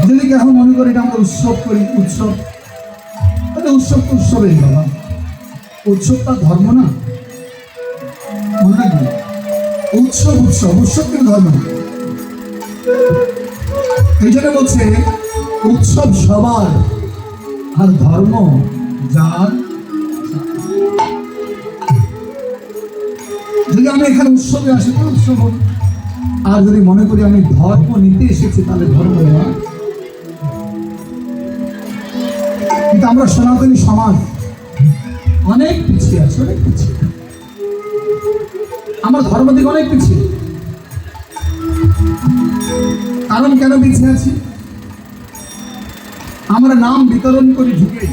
যদি কেউ মনে করি এটা আমরা উৎসব করি, উৎসব উৎসব তো উৎসবেই বাবা, উৎসবটা ধর্ম না, মনে রাখবে উৎসব উৎসব উৎসব কিন্তু ধর্ম না। এই জন্য বলছে উৎসব সবার আর ধর্ম যার। যদি আমি এখানে উৎসবে আসি তো উৎসব, আর যদি মনে করি আমি ধর্ম নিতে এসেছি তাহলে ধর্ম নেওয়া। কিন্তু আমরা সনাতনী সমাজ অনেক পিছিয়ে আছি, অনেক পিছিয়ে। আমার ধর্ম দিকে অনেক পিছিয়ে। কারণ কেন পিছিয়ে আছি? আমরা নাম বিতরণ করি, ঢুকে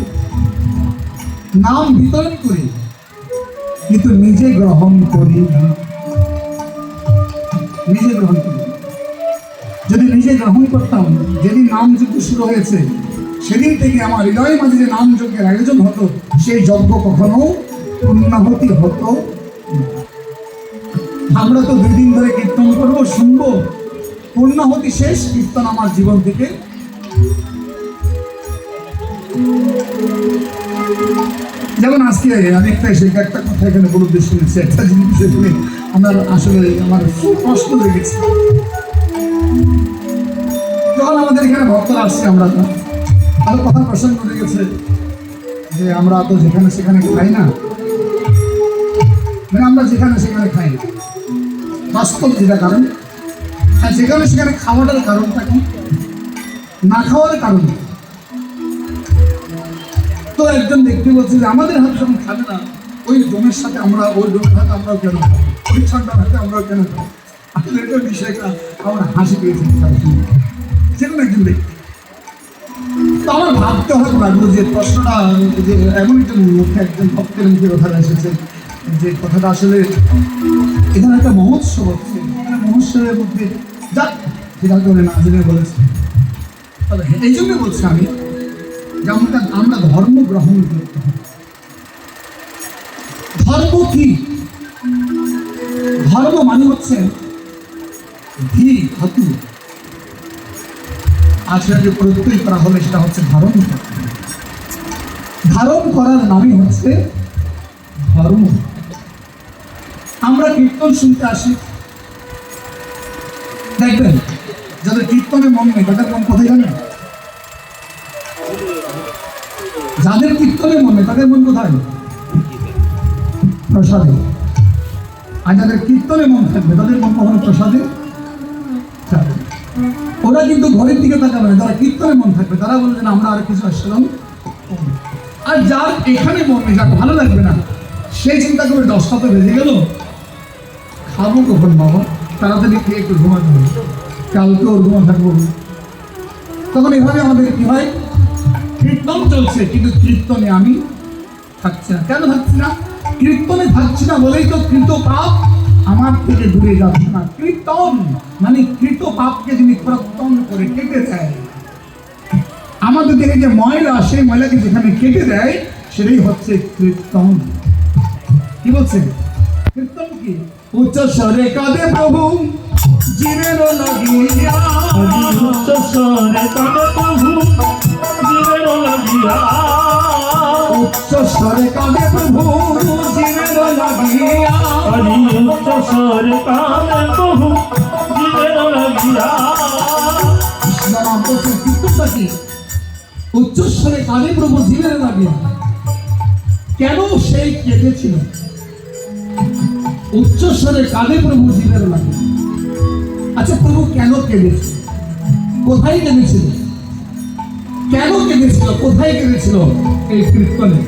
নাম বিতরণ করি কিন্তু নিজে গ্রহণ করি না। নিজে গ্রহণ করি। যদি নিজে গ্রহণ করতাম, যেদিন নাম যজ্ঞ শুরু হয়েছে সেদিন থেকে আমার হৃদয়ের মাঝে যে নাম যজ্ঞের আয়োজন হতো, সেই যজ্ঞ কখনো পূর্ণাহুতি হতো। আমরা তো 2 দিন ধরে কীর্তন করবো, শুনবো, পূর্ণাহুতি শেষ, কীর্তন আমার জীবন থেকে। যেমন আজকে আমি একটা কথা এখানে বলতে শুনেছি, একটা জিনিস শুনে আমার আসলে আমার খুব কষ্ট লেগেছে। যখন আমাদের এখানে ভক্তরা আসছে, আমরা আরো কথা প্রসঙ্গ লেগেছে যে আমরা তো যেখানে সেখানে খাই না, মানে আমরা যেখানে সেখানে খাই না, বাস্তব যেটা কারণ। আর যেখানে সেখানে খাওয়াটার কারণটা কি? না খাওয়ার কারণ। তো একজন ব্যক্তি বলছে যে আমাদের হাতে যখন খাবে না, ওই জমের সাথে আমরা, ওই জমের হাতে আমরাও কেন খাবো, ওই ঠান্ডার হাতে আমরাও কেন খাবো। আসলে এটা বিষয়টা আমরা হাসি পেয়েছি। সেরকম একজন ব্যক্তি। তো আমার ভাবতে হয়তো লাগলো যে প্রশ্নটা যে এমন একজন মুখে, একজন ভক্তের মুখে কথাটা এসেছে, যে কথাটা আসলে এখানে একটা মহোৎসব হচ্ছে, এখানে মহোৎসবের মধ্যে যাক যেটা করে না জেনে বলেছে। তবে এই জন্য বলছি আমি যে আমরা ধর্ম গ্রহণ করতে হবে। ধর্ম কি? ধর্ম মানে হচ্ছে ধী ধাতু, আর সেটাকে প্রত্যয় করা হলে সেটা হচ্ছে ধারণ করা। ধারণ করার নামই হচ্ছে ধর্ম। আমরা কীর্তন শুনতে আসি, দেখবেন যাদের কীর্তনে মন নেই তাদের মন কোথায় জানেন? যাদের কীর্তনে মন নেই তাদের মন কোথায়? প্রসাদে। আর যাদের কীর্তনে মন থাকবে তাদের মন কখনো প্রসাদে যাবে। ওরা কিন্তু ঘরের দিকে তাকাবে না, যারা কীর্তনে মন থাকবে তারা বলবে না আমরা আর কিছু আসলাম। আর যার এখানে মন নেই, যার ভালো লাগবে না, সেই চিন্তা করে 10টা তো বেজে গেল, খাবো কখন বাবা, তাড়াতাড়ি খেয়ে একটু ঘুমাতে হবে, কালকে ওর ঘুমা থাকবো। তখন এভাবে আমাদের কি হয়? কীর্তন চলছে কিন্তু কীর্তনে আমি থাকছি না। কেন থাকছি না? কীর্তনে থাকছি না বলেই তো কৃত পাপ আমার থেকে দূরে যাচ্ছে না। কীর্তন মানে কৃত পাপকে যিনি প্রত্যন করে কেটে দেয়। আমাদের দেহে যে ময়লা, সেই ময়লাকে যেখানে কেটে দেয় সেটাই হচ্ছে কীর্তন। কি বলছেন? কীর্তন কি? উচ্চ স্বরে কাঁদে প্রভু জীবের লাগিয়া, উচ্চ স্বরে কাঁদে প্রভু জীবের লাগিয়া, উচ্চ স্বরে কাঁদে প্রভু জীবের লাগিয়া, উচ্চ স্বরে কাঁদে প্রভু জীবের লাগিয়া। কৃষ্ণনাম বলছে কীর্তনটা কি? উচ্চ স্বরে কাঁদে প্রভু জীবের লাগিয়া। কেন সেই কেঁদেছিল? উচ্চ স্বরে কাঁদে প্রভু জীবের লাগে। আচ্ছা, প্রভু কেন কেঁদেছিল? কোথায় কেঁদেছিল? কেন কেঁদেছিল? কোথায় কেঁদেছিল? এই কীর্তনে।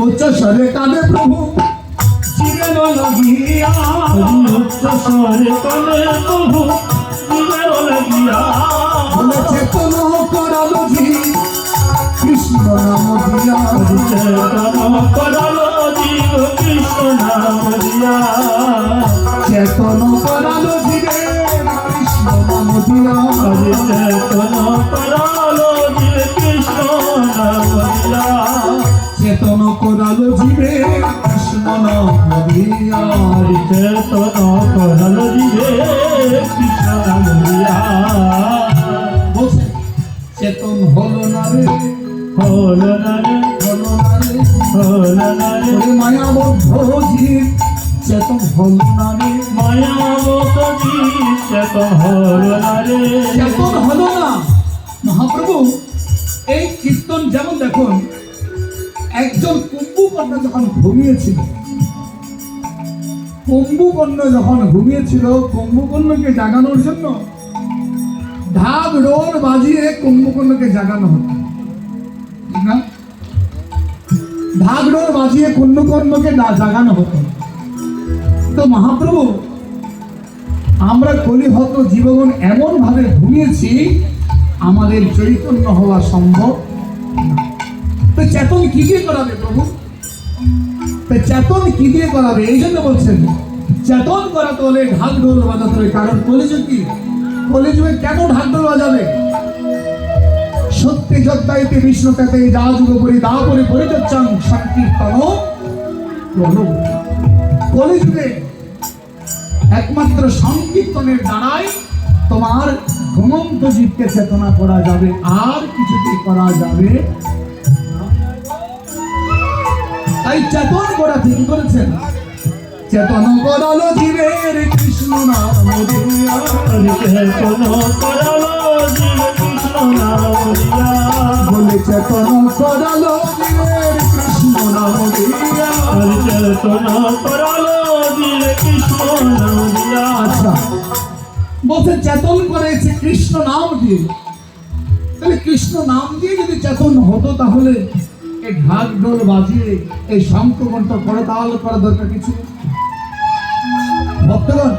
উচ্চ স্বরে কাঁদে প্রভু জীবের লাগিয়া, উচ্চ স্বরে কাঁদে প্রভু জীবের লাগিয়া। বলেছে কোন করালো জি কৃষ্ণ নাম দিয়া, চেতন করালো জীব কৃষ্ণ নাম দিয়া, চেতন করালো জীবে কৃষ্ণ নাম দিয়া, চেতন করালো জীবে কৃষ্ণ নাম দিয়া, চেতন করালো জীবে কৃষ্ণ নাম দিয়া, চেতন করালো জীবে কৃষ্ণ নাম দিয়া বলছে চেতন হলো না রে, হলো না রে, হলো না রে, হলো না রে, ওরে মায়াবদ্ধ জীব চেতন হলো না রে, মায়াবত জীব চেতন হলো না রে, চেতন হলো না। মহাপ্রভু এই কীর্তন যেমন দেখুন, একজন কুম্ভকর্ণ যখন ঘুমিয়েছিল, কুম্ভকর্ণ যখন ঘুমিয়েছিল, কুম্ভকর্ণকে জাগানোর জন্য ঢাক ঢোল বাজিয়ে কুম্ভকর্ণকে জাগানো হতো, ঠিক না? ঢাক ঢোল বাজিয়ে কুম্ভকর্ণকে জাগানো হতো। তো মহাপ্রভু আমরা কলিহত জীবন এমন ভাবে ঘুমিয়েছি, আমাদের চৈতন্য হওয়া সম্ভব না। তো চেতন কি দিয়ে করাবে প্রভু? তো চেতন কি দিয়ে করাবে? এই জন্য বলছেন চেতন করাতে হলে ঢাক ঢোল বাজাতে হবে। কারণ কলিযুগ কি? কলিযুগে কেন ঢাক ঢোল বাজাবে? সত্যি যত্তাইতে বিষ্ণুতাতে যা যুগ করি দা করে পরিচর্চাং সংকীর্তন প্রণব। কলিযুগে একমাত্র সংকীর্তনের দ্বারাই তোমার ঘুমন্ত জীবকে চেতনা করা যাবে, আর কিছুতে করা যাবে না। তাই চেতন করাতে কি করেছেন? চেতন করালো জীবের কৃষ্ণ নাম দিয়া, চেতন করালো জীব কৃষ্ণ নাম দিয়া, বলে চেতন করালো জীবের কৃষ্ণ নাম দিয়া। চেতন করালো জীব কৃষ্ণ নাম দিয়া। আচ্ছা, বলছে চেতন করেছে কৃষ্ণ নাম দিয়ে। তাহলে কৃষ্ণ নাম দিয়ে যদি চেতন হতো, তাহলে এই ঢাক ঢোল বাজিয়ে এই শঙ্করকণ্ঠ করে তাহলে করা দরকার কিছু। ভক্তগণ,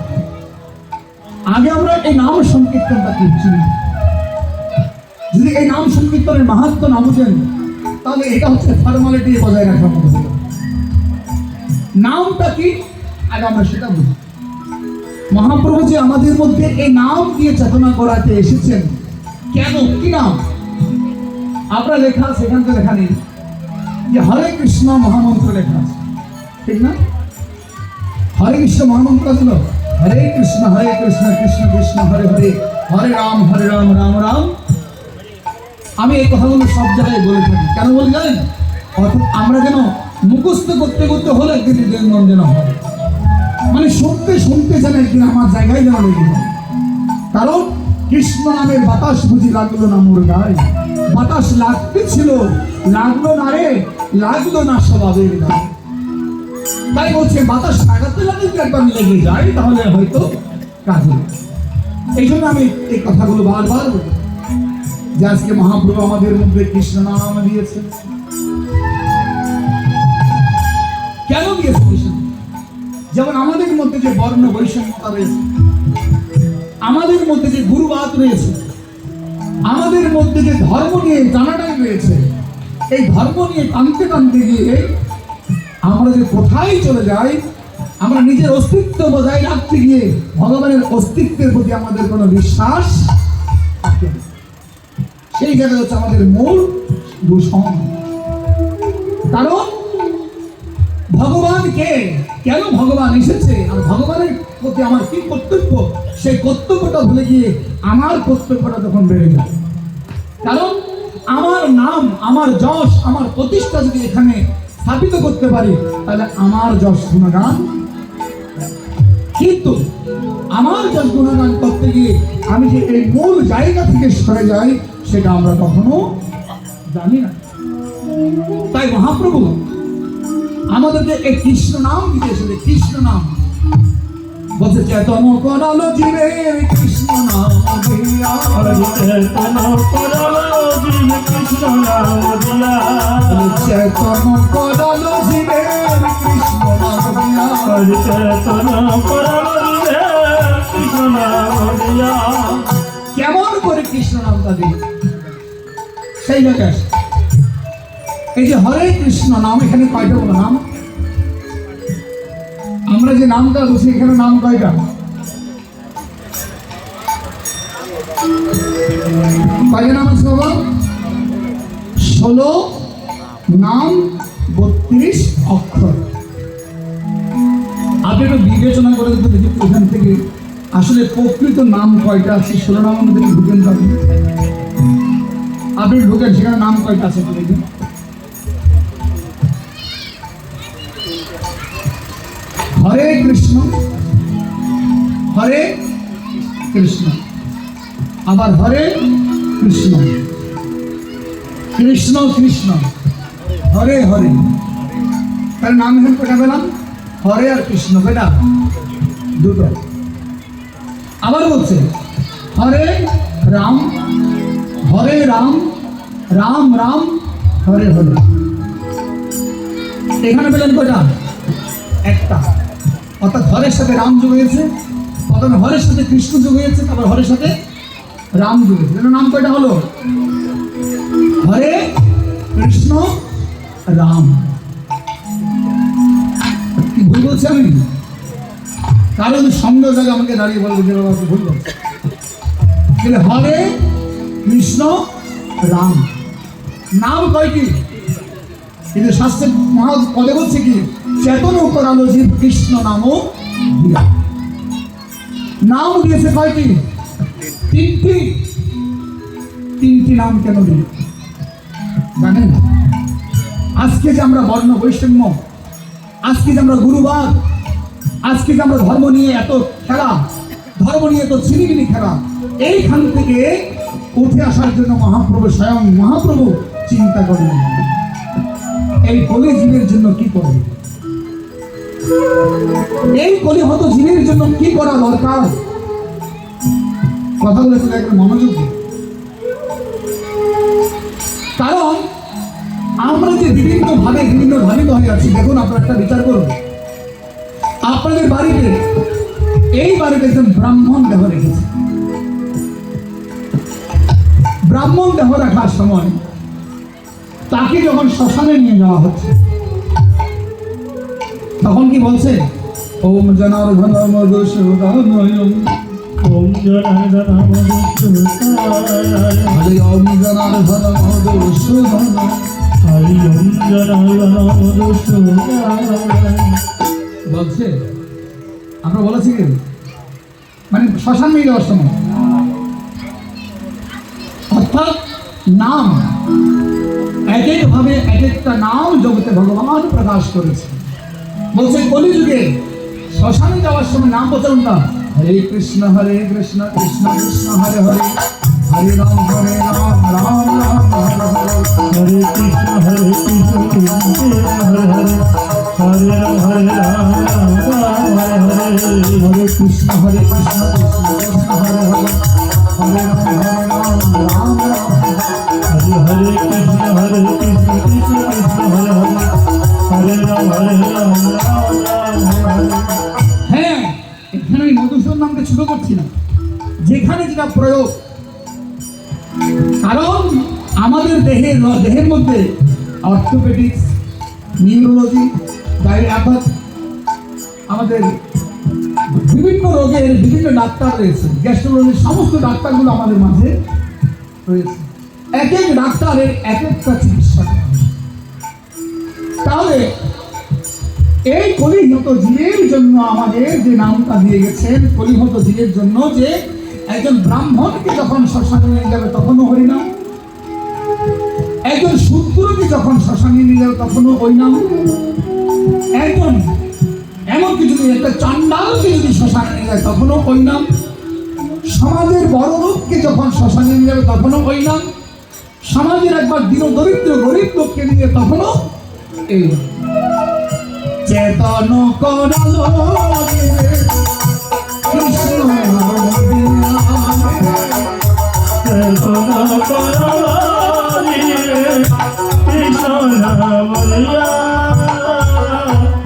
আগে আমরা এই নাম সংকীর্তনটা করছি। যদি এই নাম সংকীর্তনের মাহাত্ম্য না বুঝেন, তাহলে এটা হচ্ছে ফর্মালিটি বজায় রাখার মতো হলো। নামটা কি আগে আমরা সেটা বুঝি। মহাপ্রভু যে আমাদের মধ্যে এই নাম দিয়ে চেতনা করাতে এসেছেন, কেন, কি নাম? আপনার লেখা আছে, এখান থেকে লেখা নেই যে হরে কৃষ্ণ মহামন্ত্র লেখা আছে, ঠিক না? হরে কৃষ্ণ মহামন্ত্র ছিল হরে কৃষ্ণ কৃষ্ণ কৃষ্ণ হরে হরে, হরে রাম রাম রাম। আমি এই কথাগুলো সব জায়গায় বলে থাকি। কেন বলে জানেন? অর্থাৎ আমরা যেন মুখস্থ করতে করতে হলে একদিন হৃদয় যেন হবে, মানে শুনতে শুনতে যেন একদিন আমার জায়গায় যেন লেগে যায়। কারণ কৃষ্ণ নামের বাতাস বুঝি লাগলো না মোর গায়ে, বাতাস লাগতে ছিল, লাগলো না রে, লাগলো না স্বভাবের গায়ে। তাই বলছে বাতাস লাগাতে লাগে একবার লেগে যায়, তাহলে হয়তো কাজে। এই জন্য আমি এই কথাগুলো বারবার বলি যে আজকে মহাপ্রভু আমাদের মধ্যে কৃষ্ণ নাম দিয়েছে। কেন দিয়েছে কৃষ্ণ? যেমন আমাদের মধ্যে যে বর্ণ বৈষম্যতা রয়েছে, আমাদের মধ্যে যে গুরুবাদ রয়েছে, আমাদের মধ্যে যে ধর্ম নিয়ে টানাটানি রয়েছে, এই ধর্ম নিয়ে টানতে টানতে গিয়ে আমরা যে কোথায় চলে যাই, আমরা নিজের অস্তিত্ব বজায় রাখতে গিয়ে ভগবানের অস্তিত্বের প্রতি আমাদের কোনো বিশ্বাস থাকে না। সেই জায়গায় হচ্ছে আমাদের মূল দূষণ। কারণ ভগবান কে, কেন ভগবান এসেছে, আর ভগবানের প্রতি আমার কি কর্তব্য, সেই কর্তব্যটা ভুলে গিয়ে আমার কর্তব্যটা তখন বেড়ে যায়। কারণ আমার নাম, আমার যশ, আমার প্রতিষ্ঠা যদি এখানে স্থাপিত করতে পারি, তাহলে আমার যশ গুণগান। কিন্তু আমার যশ গুণগান করতে গিয়ে আমি যে এই মূল জায়গা থেকে সরে যাই, সেটা আমরা কখনো জানি না। তাই মহাপ্রভু আমাদেরকে এই কৃষ্ণ নাম দিতে এসেছে। কৃষ্ণ নাম বলছে চেতন করালো জীবের কৃষ্ণ নাম দিয়া, চেতন করালো জীব কৃষ্ণ নাম দিয়া, চেতন করালো জীবের কৃষ্ণ নাম দিয়া, চেতন করালো জীব কৃষ্ণ নাম দিয়া। কেমন করে কৃষ্ণ নামটা দিল সেই জায়গায় আসে। এই যে হরে কৃষ্ণ নাম, এখানে কয়টা বলো নাম? আমরা যে নামটা বলছি, এখানে নাম কয়টা? কয়টা নাম আছে বাবা? 16 নাম, 32 অক্ষর। আপনি একটু বিবেচনা করে দেখি এখান থেকে আসলে প্রকৃত নাম কয়টা আছে? 16 নামের মধ্যে ঢুকেন তো আপনি ঢুকেন, সেখানে নাম কয়টা আছে একটু দেখুন। হরে কৃষ্ণ, হরে কৃষ্ণ, আবার হরে কৃষ্ণ, কৃষ্ণ কৃষ্ণ, হরে হরে। তার নাম এখন কয়টা পেলাম? হরে আর কৃষ্ণ, কয়টা? দুটো। আবার বলছে হরে রাম, হরে রাম, রাম রাম, হরে হরে। এখানে পেলেন কয়টা? একটা। অর্থাৎ হরের সাথে রাম যোগ হয়েছে, প্রথমে হরের সাথে কৃষ্ণ যোগ হয়েছে, তারপর হরের সাথে রাম যোগ হয়েছে। নাম কয়টা হলো? হরে কৃষ্ণ রাম। কি ভুল বলছি আমি? কারণ সন্দেহ জায়গায় আমাকে দাঁড়িয়ে বলবো যে বাবা ভুল বলছে। হরে কৃষ্ণ রাম, নাম কয়টি? কিন্তু শাস্ত্রের মহা পদে বলছে কি, চেতন করালো জীব কৃষ্ণ নামও দিয়া। নাম দিয়েছে কয়টি? তিনটি। তিনটি নাম কেন দিল জানেন? আজকে যে আমরা বর্ণ বৈষম্য, আজকে যে আমরা গুরুবাদ, আজকে যে আমরা ধর্ম নিয়ে এত খেলা, ধর্ম নিয়ে এত ছিনিমিনি খেলা, এইখান থেকে উঠে আসার জন্য মহাপ্রভু স্বয়ং মহাপ্রভু চিন্তা করলেন এই কলি জীবের জন্য কি করবে, এই কলিহত জীবের জন্য কি করা দরকার। কথাগুলো একটু একটা মনোযোগ দিন। কারণ আমরা যে বিভিন্ন ভাবে বিভিন্ন ধাবিত হয়ে আছি, দেখুন আপনারা একটা বিচার করুন। আপনাদের বাড়িতে, এই বাড়িতে একজন ব্রাহ্মণ দেহ রেখেছে। ব্রাহ্মণ দেহ রাখার সময় তাকে যখন শ্মশানে নিয়ে যাওয়া হচ্ছে, তখন কি বলছে? ওম জনার্দন মধুসূদনায়, ওম জনার্দন মধুসূদনায়, হরি ওম জনার্দন মধুসূদনায়, হরি ওম জনার্দন মধুসূদনায় বলছে। আমরা বলেছি কি মানে শ্মশান নিয়ে যাওয়ার সময়, অর্থাৎ নাম এক এক ভাবে এক একটা নাম জগতে ভগবান প্রকাশ করেছে। বলছে কলিযুগে শ্মশানে যাওয়ার সময় নাম বলছেন না, হরে কৃষ্ণ কৃষ্ণ কৃষ্ণ হরে হরে, হরে রাম রাম রাম হরে হরে, হরে কৃষ্ণ কৃষ্ণ হরে হরে, হরে রাম রাম হরে হরে, হরে কৃষ্ণ কৃষ্ণ কৃষ্ণ হরে হরে, হরে রাম রাম রাম হরে হরে কৃষ্ণ কৃষ্ণ কৃষ্ণ হরে হরে, হরে রাম রাম হরে হরে। হ্যাঁ, এখানে আমি মধুসূদন নামকে ছোট করছি না, যেখানে যেটা প্রয়োগ। কারণ আমাদের দেহের মধ্যে অর্থোপেডিক্স, নিউরোলজি, ডায়াবেটিস, আমাদের বিভিন্ন রোগের বিভিন্ন ডাক্তার রয়েছে, গ্যাস্ট্রোলজির সমস্ত ডাক্তারগুলো আমাদের মাঝে রয়েছে। এক এক ডাক্তারের এক একটা চিকিৎসা করে। তাহলে এই কলিহত জীবের জন্য আমাদের যে নামটা দিয়ে গেছেন, কলিহত জীবের জন্য, যে একজন ব্রাহ্মণকে যখন শ্মশানে নিয়ে যাবে তখনও হরিনাম, একজন শূদ্রকে যখন শ্মশানে নিয়ে যাবে তখনও ওই নাম, একজন এমনকি যদি একটা চান্ডালকে যদি শ্মশানে নিয়ে যায় তখনও ওই নাম, সমাজের বড় লোককে যখন শ্মশানে নিয়ে যাবে তখনও ওই নাম, সমাজের একবার দীন দরিদ্র গরিব লোককে নিয়ে তখনও এই নাম। চেতন করালো কৃষ্ণ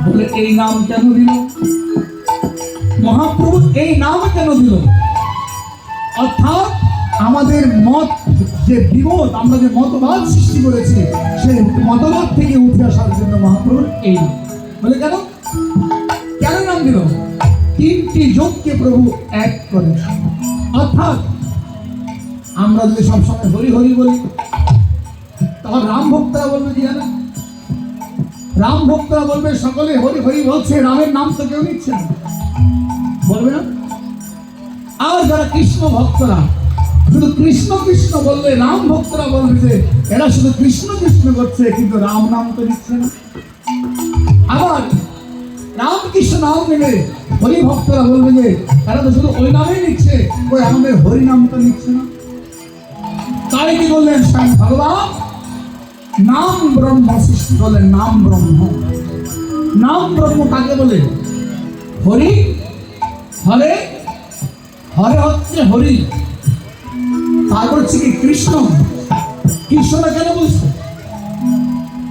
বলে এই নাম কেন দিল মহাপ্রভু? এই নাম কেন দিল? অর্থাৎ আমাদের মত যে বিমত, আমরা যে মতবাদ সৃষ্টি করেছি, সেই মতবাদ থেকে উঠে আসার জন্য মহাপ্রভু এই নাম বলে। কেন কেন নাম দিল? তিনটি যোগকে প্রভু এক করেছে। অর্থাৎ আমরা যদি সবসময় হরি হরি বলি, তখন রাম ভক্তরা বলবে কি জানেন? রাম ভক্তরা বলবে সকলে হরি হরি বলছে, রামের নাম তো কেউ নিচ্ছে না, বলবে না? আর যারা কৃষ্ণ ভক্তরা শুধু কৃষ্ণ কৃষ্ণ বললে, রাম ভক্তরা বলবে যে এরা শুধু কৃষ্ণ কৃষ্ণ করছে কিন্তু রাম নাম তো নিচ্ছে না। আবার রাম কৃষ্ণ নাম নেবে হরি ভক্তরা বলবে যে এরা তো শুধু ওই নামেই নিচ্ছে, ওই আমাদের হরি নাম তো নিচ্ছে না। তাই কি বললেন স্বয়ং ভগবান? নাম ব্রহ্ম সৃষ্টি করলেন, নাম ব্রহ্ম। নাম ব্রহ্ম কাকে বলে? হরি, হরে, হরে হচ্ছে হরি, তারপর হচ্ছে কি কৃষ্ণ। কৃষ্ণটা কেন বলছে?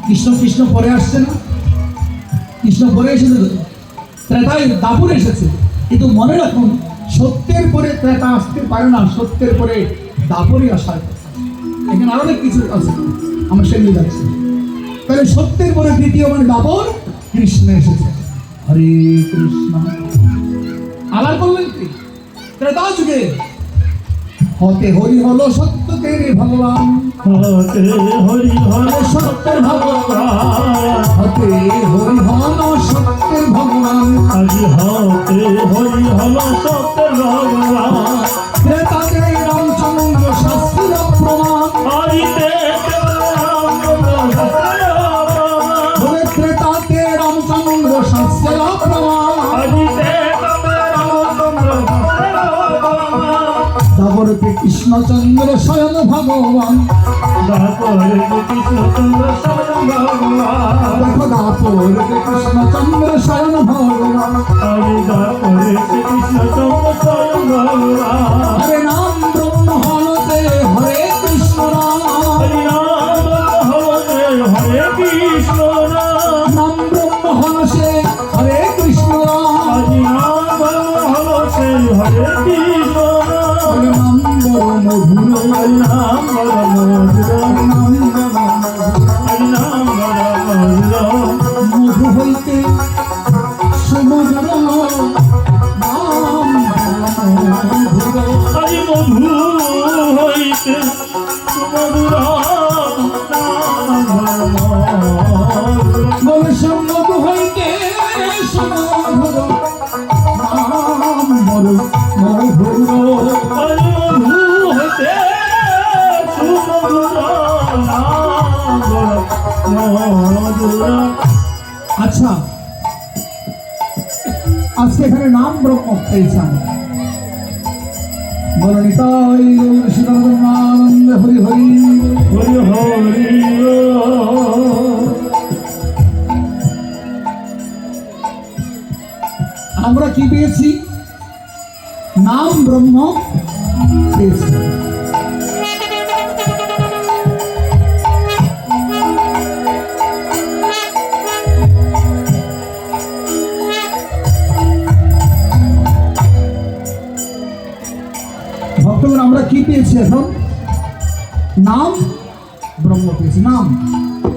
কৃষ্ণ কৃষ্ণ পরে আসছে না? কৃষ্ণ পরে এসেছে, ত্রেতায় দাপুর এসেছে, কিন্তু মনে রাখুন সত্যের পরে ত্রেতা আসতে পারে না, সত্যের পরে দাপুরই আসার কথা। এখানে আরো অনেক কিছু আছে, আমরা সেগুলো যাচ্ছি। তাহলে সত্যের পরে দ্বিতীয় মানে দাপর, কৃষ্ণ এসেছে। হরে কৃষ্ণ। আবার বললেন কি? ত্রেতা যুগে হতে হরি হলো সত্যকে ভগবান, হতে হরি হল সত্যের ভগবান, হতে হরি হলো সত্যের ভগবান। আজি হতে হরি হল সত্যের ভগবান, ত্রেতাতে রামচন্দ্র শাস্ত্রীর প্রমাণ। হরিতে বলে ত্রেতাতে রামচন্দ্র শাস্ত্রীর প্রমাণ। হরিতে তারপরে কৃষ্ণচন্দ্র স্বয়ং ভগবান। তারপরে কৃষ্ণচন্দ্র স্বয়ং ভগবান, দেখো তারপরে কৃষ্ণচন্দ্র স্বয়ং ভগবান। হরি তারপরে কৃষ্ণচন্দ্র স্বয়ং ভগবান, হরে নাম ব্রহ্ম হলতে হরে কৃষ্ণ রাম। হরি নাম হরে হরে কৃষ্ণ নাম, নাম ব্রহ্ম হল সে হরে কৃষ্ণ রাম। হরি নাম হল সে হরে কৃষ্ণ নাম, হরে নাম বড় মধুর, হরি নাম বড় মধুর, নাম বড় মধুর। হরি নাম বড় মধুর, মধু হইতে সমুদ্র নাম মধুর। হরি মধু হইতে সুমধুর নাম মধুর, বলে সম্মত হইতে সমুদ্র নাম বড় মধুর। হরি মধু হইতে সুমধুর নাম মধুর। আচ্ছা, আজকে এখানে নাম ব্রহ্ম পেয়েছি আমরা। বলো নিতাই গৌর সীতানন্দ হরি হরি। হরি হরি আমরা কি পেয়েছি? নাম ব্রহ্ম পেয়েছি। ভক্তগণ, আমরা কি পেয়েছি এখন? নাম ব্রহ্ম পেয়েছি। নাম,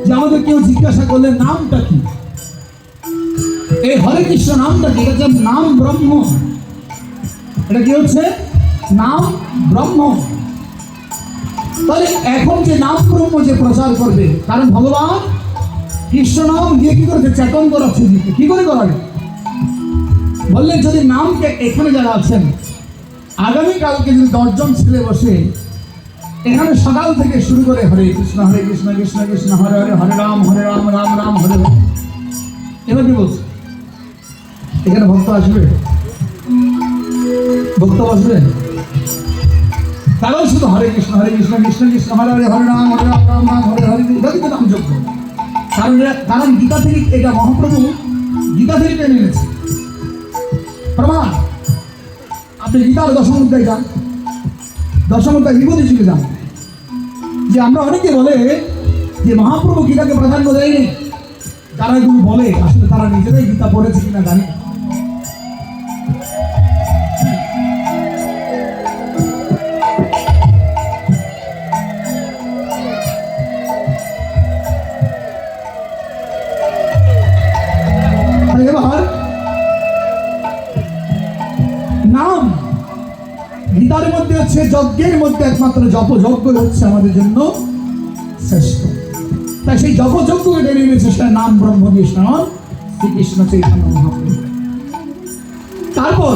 যে আমাদের কেউ জিজ্ঞাসা করলে নামটা কি, এই হরে কৃষ্ণ নামটা কি? এটা হচ্ছে নাম ব্রহ্ম। এটা কি হচ্ছে? নাম ব্রহ্ম। তাহলে এখন যে নাম ব্রহ্ম যে প্রচার করবে, কারণ ভগবান কৃষ্ণ নাম দিয়ে কি করেছে? চেতন করাচ্ছে। কি করে করাবে? বললেন যদি নামকে এখানে যারা আছেন আগামীকালকে যদি 10 জন ছেলে বসে এখানে সকাল থেকে শুরু করে হরে কৃষ্ণ কৃষ্ণ কৃষ্ণ হরে হরে, হরে রাম রাম রাম হরে হরে, এবার কি বলছে? এখানে ভক্ত আসবে? ভক্ত আসবে? তারাও শুধু হরে কৃষ্ণ কৃষ্ণ কৃষ্ণ হরে হরে, হরে রাম রাম রাম হরে হরে, এটা কিন্তু নামযোগ্য। কারণ গীতা থেকে এটা মহাপ্রভু গীতা থেকে টেনে এনেছে। প্রমাণ, আপনি গীতার 10ম অধ্যায় যান, 10ম অধ্যায় বিপদে চলে যান, যে আমরা অনেকে বলে যে মহাপ্রভু গীতাকে প্রাধান্য দেয়নি। যারা এগুলো বলে আসলে তারা নিজেরাই গীতা পড়েছে কিনা জানি না। এবার নাম গীতার মধ্যে হচ্ছে যজ্ঞের মধ্যে একমাত্র জপযজ্ঞ হচ্ছে আমাদের জন্য শ্রেষ্ঠ। তাই সেই জপযজ্ঞকে টেনে এনেছে সেটা নাম ব্রহ্ম দিয়ে শ্রীকৃষ্ণ চৈতন্য মহাপ্রভু। তারপর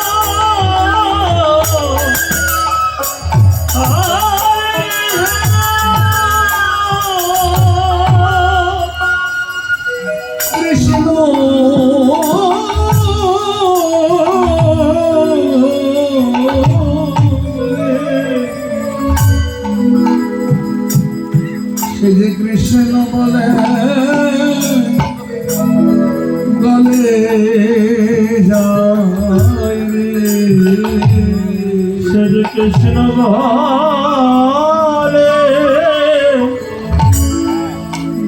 না কৃষ্ণ বলে গলে যায় রে। শ্রীকৃষ্ণ বলে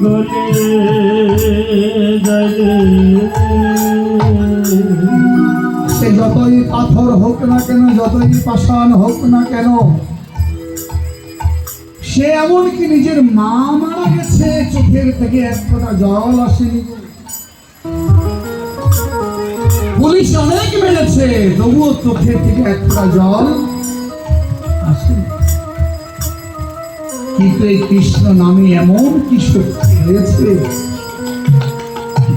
গলে যায় রে। সে যতই পাথর হোক না কেন, যতই পাষাণ হোক না কেন, সে এমনকি নিজের মা মারা গেছে, চোখের থেকে এক ফোঁটা জল আসেনি। পুলিশ অনেক মেরেছে, তবুও চোখের থেকে এক ফোঁটা জল আসেনি। কিন্তু এই কৃষ্ণ নামে এমন কি শক্তি হয়েছে,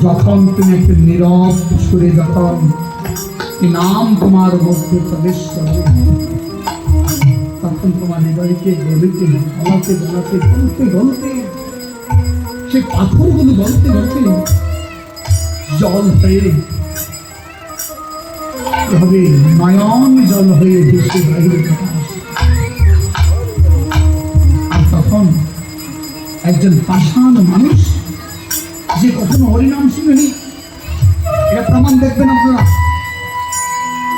যখন তুমি একটু নীরব সুরে যখন এই নাম তোমার মধ্যে প্রবেশ করবে, তখন তোমার হৃদয়কে গলিতে গলাতে গলাতে গলতে গলতে সে পাথরগুলো গলতে গলতে জল হয়ে হবে, নয়ন জল হয়ে ভেসে বাইরে আসে। আর তখন একজন পাষাণ মানুষ যে কখনো হরিনাম শুনেনি, এটা প্রমাণ দেখবেন আপনারা।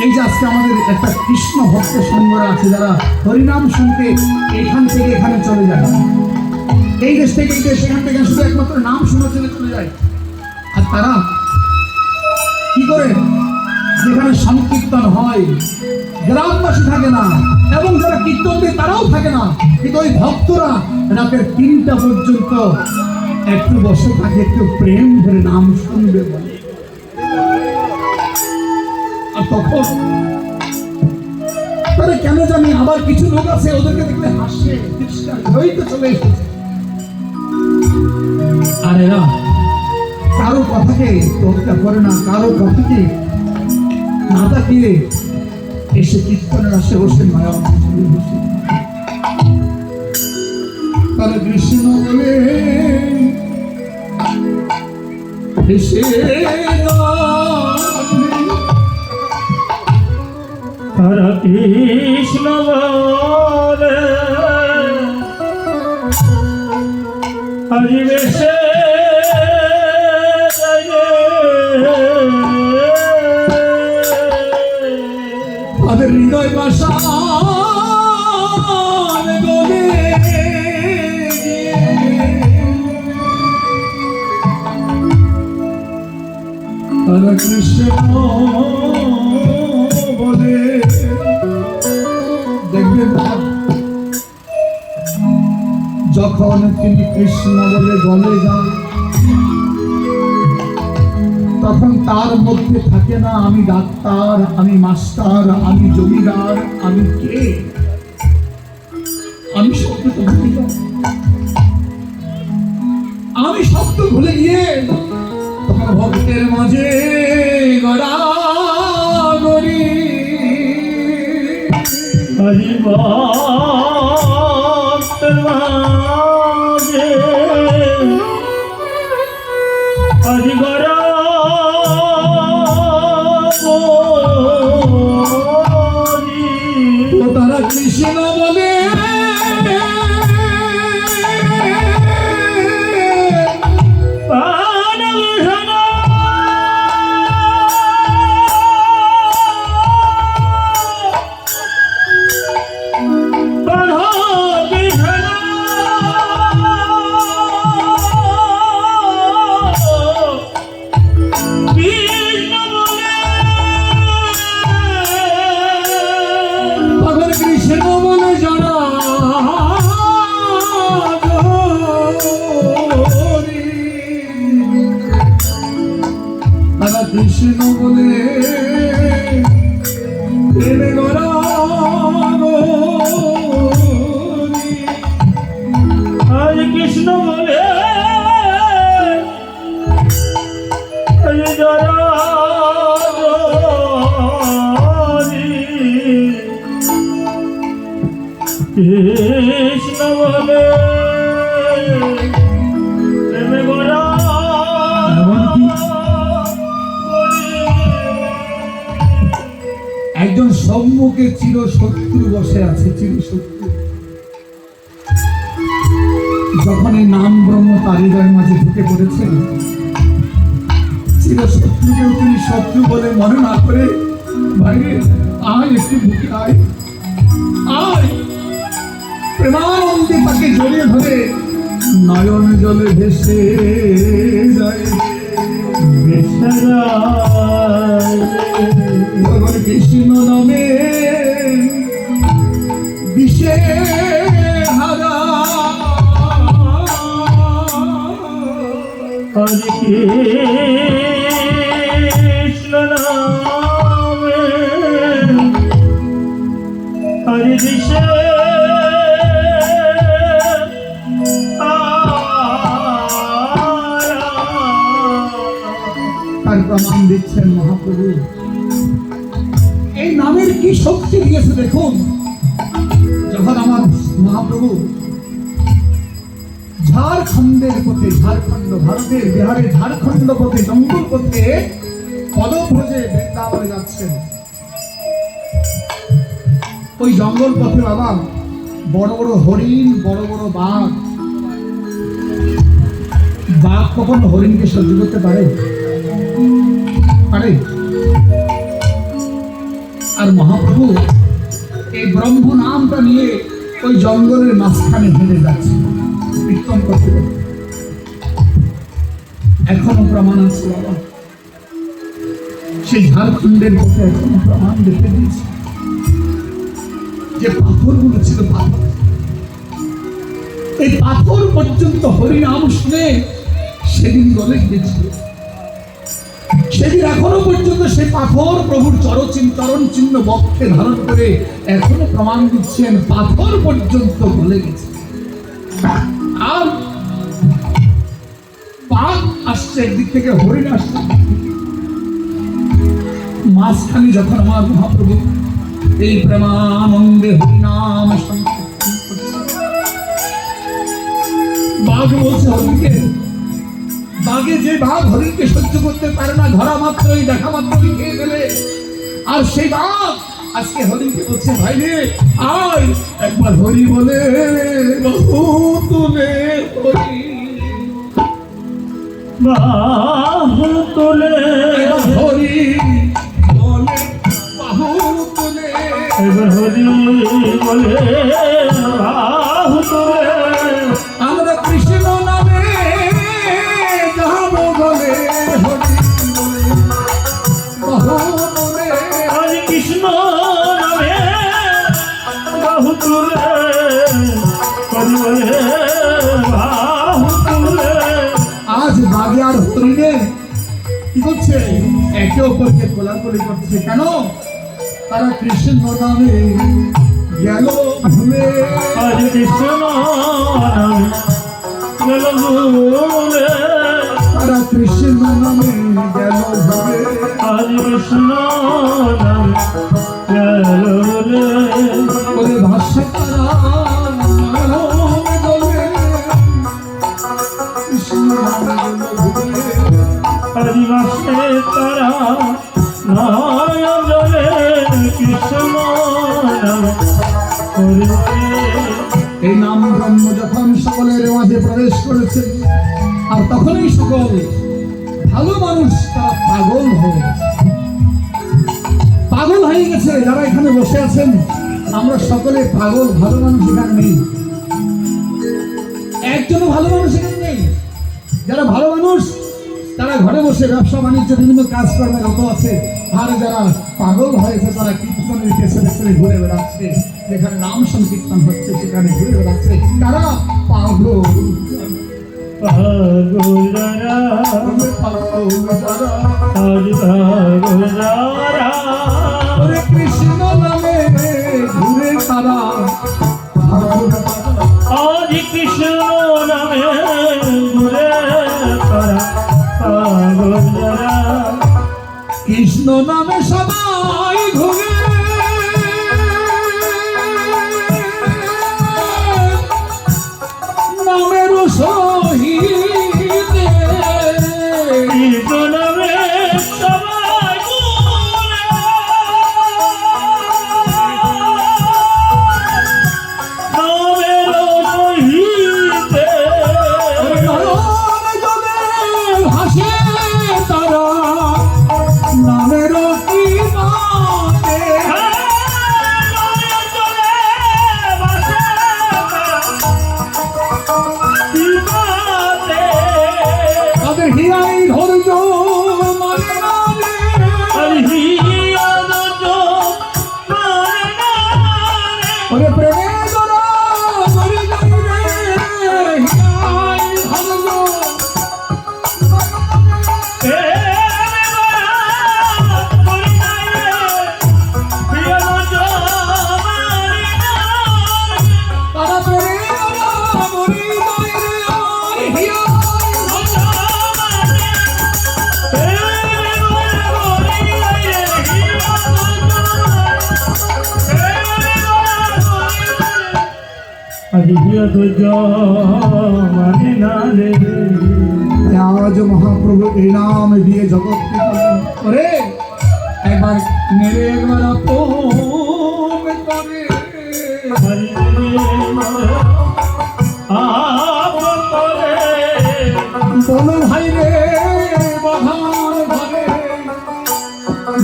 এই যে আজকে আমাদের একটা কৃষ্ণ ভক্ত সংঘরা আছে, যারা হরিনাম শুনতে এখান থেকে এখানে চলে যায়, এই দেশ থেকে এই দেশ, এখান থেকে শুধু একমাত্র নাম শোনার জন্য চলে যায়। আর তারা কি করে, যেখানে সংকীর্তন হয় গ্রামবাসী থাকে না, এবং যারা কীর্তন দেয় তারাও থাকে না, কিন্তু ওই ভক্তরা রাতের 3টা পর্যন্ত একটু বসে থাকে, একটু প্রেম ধরে নাম শুনবে বলে। আর তখন তারা কেন জানি আবার কিছু লোক আছে, ওদেরকে দেখলে হাসে, ওই তো চলে এসেছে। আর এরা কারো কথাকে তোয়াক্কা করে না, কারো কথাকে না তাকিয়ে এসে কীর্তনের আসে বসে মায়া বসে। তারা কৃষ্ণ বলে এসে তারা কৃষ্ণ বলে হরি বেশে তাদের হৃদয় ভাষা তারা কৃষ্ণ বলে। দেখবেন যখন তিনি কৃষ্ণ বলে গলে যান, তখন তার মধ্যে থাকে না আমি ডাক্তার, আমি মাস্টার, আমি জমিদার, আমি কে, আমি শব্দ তো ভুলে যাই। আমি শব্দ ভুলে গিয়ে তখন ভক্তের মাঝে গড়াগড়ি হরি ভক্তের মাঝে হরি গড়া তারা কৃষ্ণ বলে কৃষ্ণ বলে প্রেমে গড়াগড়ি। হরে কৃষ্ণ বলে হরে জরাগরি। কৃষ্ণ বলে প্রেমে একজন সম্মুখে চির শত্রু বসে আছে, চির শত্রু। যখন এই নাম ব্রহ্ম তার হৃদয়ের মাঝে ঢুকে পড়েছেন, চিরশত্রুকেও তিনি শত্রু বলে মনে না করে, ভাইরে আয় একটু বুকে আয়, আয়, প্রেমানন্দে তাকে জড়িয়ে ধরে নয়ন জলে ভেসে যায়। ভগবান কৃষ্ণ নামে বিষে হারা, হরে কৃষ্ণ নামে হরে দিশে তার প্রমাণ দিচ্ছেন মহাপ্রভু। এই নামের কি শক্তি দিয়েছে দেখুন। যখন আমার মহাপ্রভু ঝাড়খণ্ডের পথে, ঝাড়খণ্ড ভারতের বিহারের ঝাড়খণ্ড পথে, জঙ্গল পথে পদব্রজে বৃন্দাবনে যাচ্ছেন, ওই জঙ্গল পথে বাবা বড় বড় হরিণ, বড় বড় বাঘ। বাঘ কখনো হরিণকে সহ্য করতে পারে? পারে? আর মহাপ্রভু এই ব্রহ্ম নামটা নিয়ে ওই জঙ্গলের মাঝখানে হেঁটে যাচ্ছে কীর্তন করতে করতে। এখনো প্রমাণ আছে বাবা, সেই ঝাড়খণ্ডের পথে এখনো প্রমাণ দেখে দিয়েছে যে পাথরগুলো ছিল পাথর, এই পাথর পর্যন্ত হরিনাম শুনে সেদিন গলে গিয়েছিল। সেদিন এখনো পর্যন্ত সেই পাথর প্রভুর চরণ চিহ্ন বক্ষে ধারণ করে এখনো প্রমাণ দিচ্ছেন, পাথর পর্যন্ত গলে গেছে। আর বাঘ আসছে একদিক থেকে, হরিণ আসছে, মাঝখানে যখন আমার মহাপ্রভু এই প্রেমানন্দে হরিনাম সংকীর্তন করছে, বাঘ বলছে হরিণকে, বাঘে যে বাঘ হরিণকে সহ্য করতে পারে না, ধরা মাত্রই দেখা মাত্রই খেয়ে ফেলে, আর সেই বাঘ আজকে হরিণকে বলছে ভাই রে আয় একবার হরি বলে বহু তুলে হরি, বাহু তুলে হরি বলে বাহু তুলে, হরি বলে বাহু তুলে আমরা কৃষ্ণ নামে যাব বলে হরি বলে বাহু তুলে, হরে কৃষ্ণ নামে বাহু তুলে হরি বলে বাহু তুলে। আজ বাঘে আর হরিণে কি করছে? একে অপরকে কোলাকুলি করছে। কেন? তারা কৃষ্ণ নামে গেল ভুলে, হরে কৃষ্ণ নামে গেল ভুলে, তারা কৃষ্ণ নামে গেল ভুলে, হরে কৃষ্ণ নামে গেল ভুলে। বলে ভাষ্যে তারা নামে বলে কৃষ্ণ নামে গেল ভুলে, হরিবাসে তারা নয়ন জলে কৃষ্ণ নামে হরি। এই নাম ব্রহ্ম যখন সকলের মাঝে প্রবেশ করেছে, আর তখনই সকল ভালো মানুষ তারা পাগল হয়ে গেছে, পাগল হয়ে গেছে। যারা এখানে বসে আছেন আমরা সকলে পাগল, ভালো মানুষ এখানে নেই, একজনও ভালো মানুষ এখানে নেই। যারা ভালো মানুষ তারা ঘরে বসে ব্যবসা বাণিজ্য বিভিন্ন কাজকর্মে রত আছে, আর যারা পাগল হয়েছে তারা কীর্তনের পেছনে পেছনে ঘুরে বেড়াচ্ছে, যেখানে নাম সংকীর্তন হচ্ছে সেখানে ঘুরে বেড়াচ্ছে, তারা পাগল। পাগলারা হরি পাগলারা হরে কৃষ্ণ নামে ঘুরে তারা হরি কৃষ্ণ নামে ঘুরে তারা পাগলারা। কৃষ্ণ নামে সবাই ঘুরে, নামের সহিতে কৃষ্ণ নামে সবাই ঘুরে, নামের সহিতে ওরে প্রেমে গোরা মরি যাই রে হিয়াই ভালো তারা প্রেমে গোরা মরি যাই রে আর হিয়াই আজ মহাপ্রভু এই নাম দিয়ে জগৎকে করে একবার মেরে একবার আপন করে বলো ভাই রে বাধার ঘরে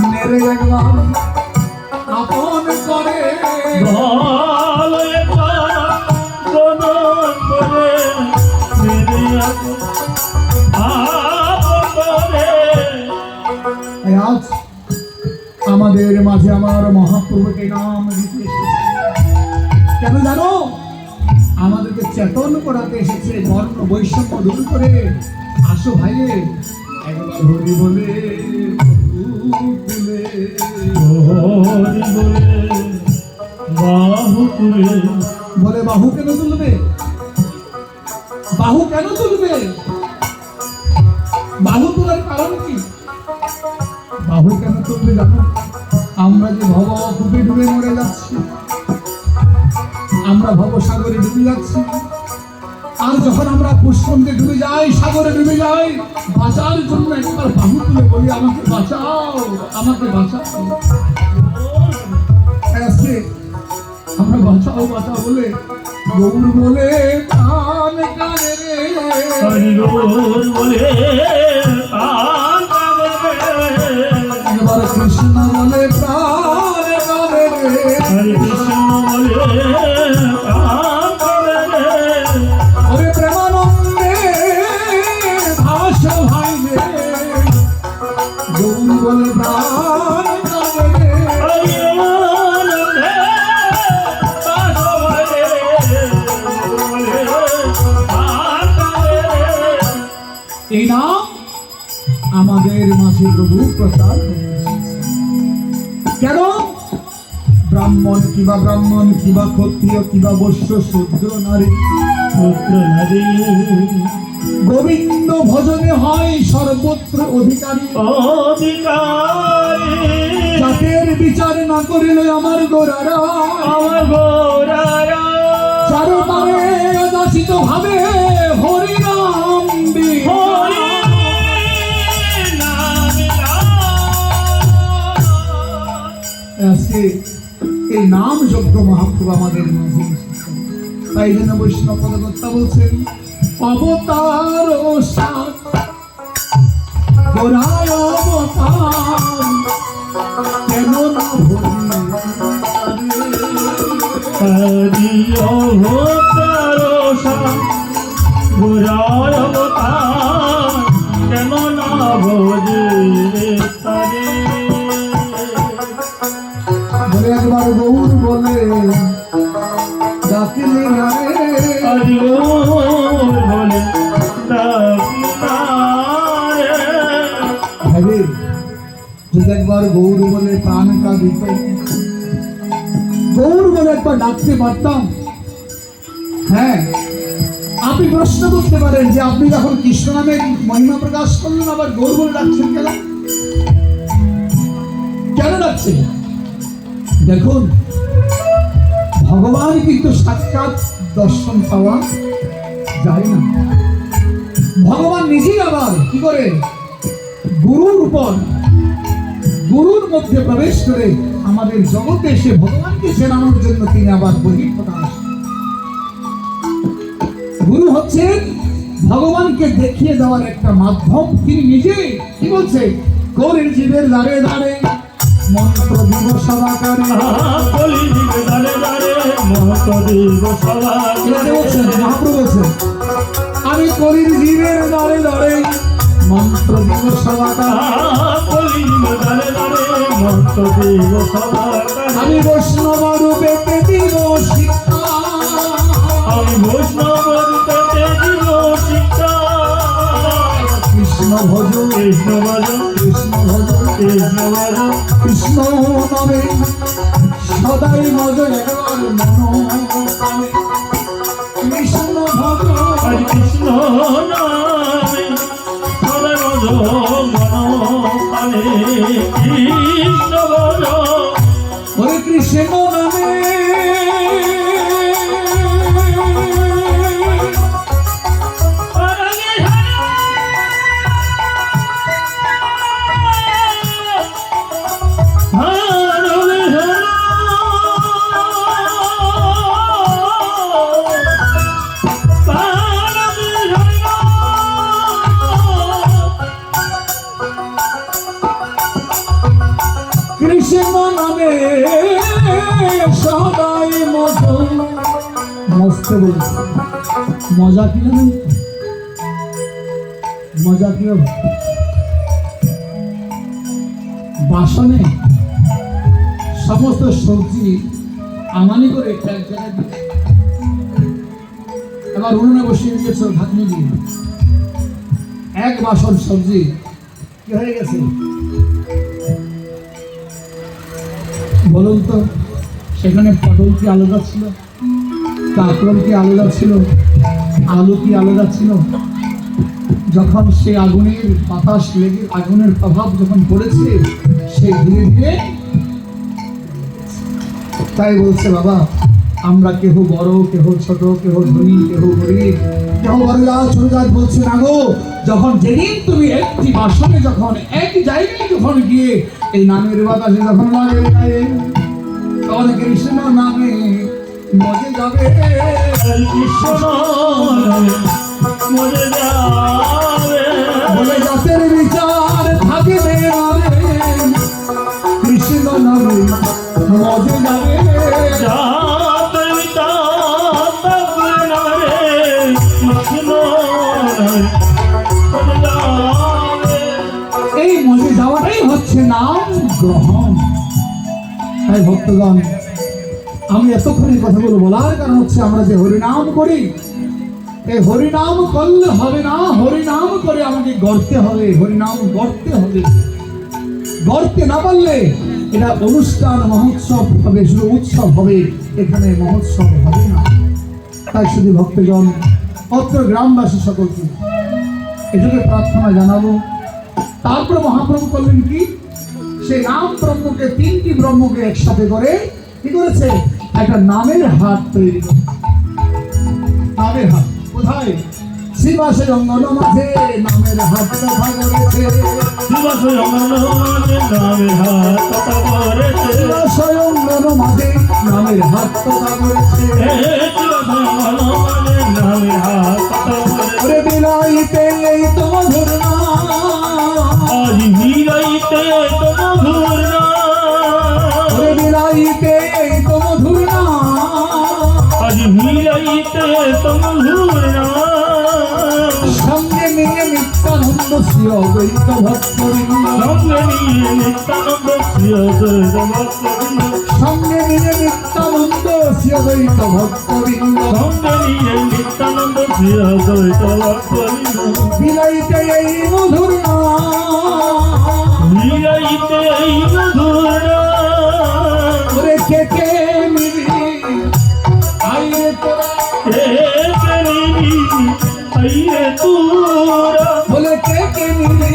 মেরে একবার আপন করে আজ আমাদের মাঝে আমার মহাপ্রভুকে নাম দিতে এসেছে কেন জানো আমাদেরকে চেতন করাতে এসেছে বর্ণ বৈষম্য দূর করে আসো ভাইরে একবার হরি বলে বাহু তুলে বলে বাহু কেন তুলবে বাহু কেন তুলবে বাহু তোলার কারণ কি বাহু কেন তুলবে জানো আমরা যে ভবকূপে ডুবে মরে যাচ্ছি আমরা ভবসাগরে ডুবে যাচ্ছি আর যখন আমরা পুষ্করণে ডুবে যাই সাগরে ডুবে যাই বাঁচার জন্য একবার বাহু তুলে বলি আমাকে বাঁচাও আমাকে বাঁচাও আজকে আমরা বাঁচাও বাঁচাও বলে গৌর বলে প্রাণ কানে রে একবার কৃষ্ণ বলে প্রাণ কানে রে ওরে প্রেমানন্দে ভাস ভাই রে গৌর বলে প্রাণ কানে রে এই নাম আমাদের মাঝে প্রভু প্রচার কেন ব্রাহ্মণ কিবা ক্ষত্রিয় কিবা বৈশ্য শূদ্র নারী গোবিন্দ ভজনে হয় সর্বত্র অধিকারী জাতের বিচার না করিলে আমার গোরারা চারুতারে দাসিত ভাবে হরিনাম আজকে এই নাম যজ্ঞ মহাপ্রভু আমাদের মাঝে তাই জন্য বৈষ্ণব পদকর্তা বলছেন অবতার গোরায় অবতার কেন না কেন না ভোজে বলে একবার গৌর বলে ডাকিলি যদি একবার গৌর বলে প্রাণটা দিত গৌর বলে একবার ডাকতে পারতাম হ্যাঁ আপনি প্রশ্ন করতে পারেন যে আপনি যখন কৃষ্ণ নামে মহিমা প্রকাশ করলেন আবার গৌর বলে ডাকছেন কেন কেন ডাকছেন দেখুন ভগবান কিন্তু সাক্ষাৎ দর্শন পাওয়া যায় না ভগবান নিজেই আবার কি করে গুরুর মধ্যে প্রবেশ করে আমাদের জগতে এসে ভগবানকে চেনানোর জন্য তিনি আবার বহিঃপ্রকাশ গুরু হচ্ছেন ভগবানকে দেখিয়ে দেওয়ার একটা মাধ্যম তিনি নিজে কি বলছে গৌরের জীবের দাঁড়ে দাঁড়ে মন্ত্র দিব সভাকারে মহাপ্রভু বলছেন আমি কলির জীবের দাঁড়ে দাঁড়ে মন্ত্র দিব সভাকারে আমি বৈষ্ণব রূপে দিব কৃষ্ণ নামে সদাই মজে মনোকামে কৃষ্ণ ভজ আজ কৃষ্ণ নামে সদাই ভজ মনোকামে কৃষ্ণ ভজ হরে কৃষ্ণ নামে কৃষ্ণ নামে সদাই মস্ত বলছে মজা কি না মজা কি হবে বাসনে সমস্ত সবজি আমানি করে এক জায়গায় দিয়ে এবার উনুনে বসিয়ে দিয়েছ ঢাকনি দিয়ে এক বাসন সবজি কি হয়ে গেছে বলুন তো সেখানে পটল কি আলাদা ছিল কাঁকরোল কি আলাদা ছিল আলু কি আলাদা ছিল যখন সে আগুনের বাতাস লেগে আগুনের প্রভাব যখন পড়েছে সে ধীরে ধীরে তাই বলছে বাবা আমরা কেহ বড় কেহ ছোট কেহ ধনী কেহ গরিব কেহ বড়রা ছোট জাত বলছে না গো যখন যেদিন তুমি একটি বাসনে যখন এক জায়গায় যখন গিয়ে এই নামের বাতাসে যখন লাগে তখন কৃষ্ণ নামে মজে যাবে কৃষ্ণ নামে মজে যাবে বলে জাতের বিচার থাকবে কৃষ্ণ নামে মজে যাবে এই মজে যাওয়াটাই হচ্ছে নাম গ্রহণ তাই ভক্তগণ আমি এতক্ষণে কথাগুলো বলার কারণ হচ্ছে আমরা যে হরিনাম করি এই হরিনাম করলে হবে না হরিনাম করে আমাকে গড়তে হবে হরিনাম গড়তে হবে গড়তে না পারলে এটা অনুষ্ঠান মহোৎসব হবে শুধু উৎসব হবে এখানে মহোৎসব হবে না তাই শুধু ভক্তগণ অত্র গ্রামবাসী সকলকে এটাকে প্রার্থনা জানাবো তারপরে মহাপ্রভু করলেন কি সেই নাম ব্রহ্মকে তিনটি ব্রহ্মকে একসাথে করে কি করেছে একটা নামের হাট তৈরি করে নামের হাট কোথায় শিবাসের অঙ্গন মাঝে নামের হাট কথা করেছে শিবাশয় নামে হাত কথা করেছে শিবাসের অঙ্গন মাঝে নামের হাট কথা করেছে নামে হাত কথা করেছে ওরে বিলাইতে এই তো মধুর নাম আজ মিলাইতে তো মধুর ওরে বিলাইতে এই তো মধুর নাম আজ মিলাইতে তো মধুর সঙ্গে নিয়ে নিত্যানন্দ শ্রী অদ্বৈত ভক্তবৃন্দ সঙ্গে নিয়ে নিত্যানন্দ শ্রী অদ্বৈত ভক্তবৃন্দ সঙ্গে নিয়ে নিত্যানন্দ শ্রী অদ্বৈত ভক্তবৃন্দ সঙ্গে নিয়ে নিত্যানন্দ শ্রী অদ্বৈত ভক্তবৃন্দ বিলাইতে এই মধুর নাম মিলাইতে এই মধুর ওরে কে কে নিবি আইরে তোরা আইরে তোরা বলে কে কে নিবি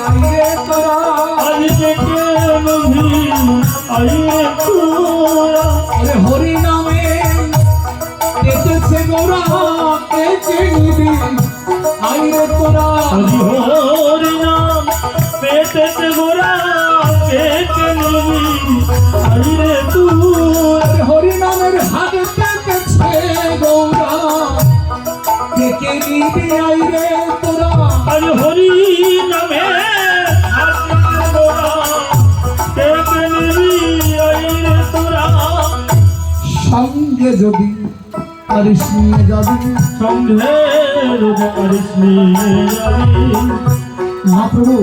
আইরে তোরা আইরে কে নবী আইরে তোরা ওরে হরি নামে এসেছে গোরা কে কে নিবি আইরে তোরা আজ হরি নাম পেটেতে গোরা পেটে নবী আইরে তোরা হরি নামের হাত পেতেছে গৌরা কে কে নিবি আইরে তোরা আজ হরি নামে হাতে গোরা পেটে নবী আইরে তোরা সঙ্গে যদি পারিস নিয়ে যাবি সঙ্গে পারিস মহাপ্রভু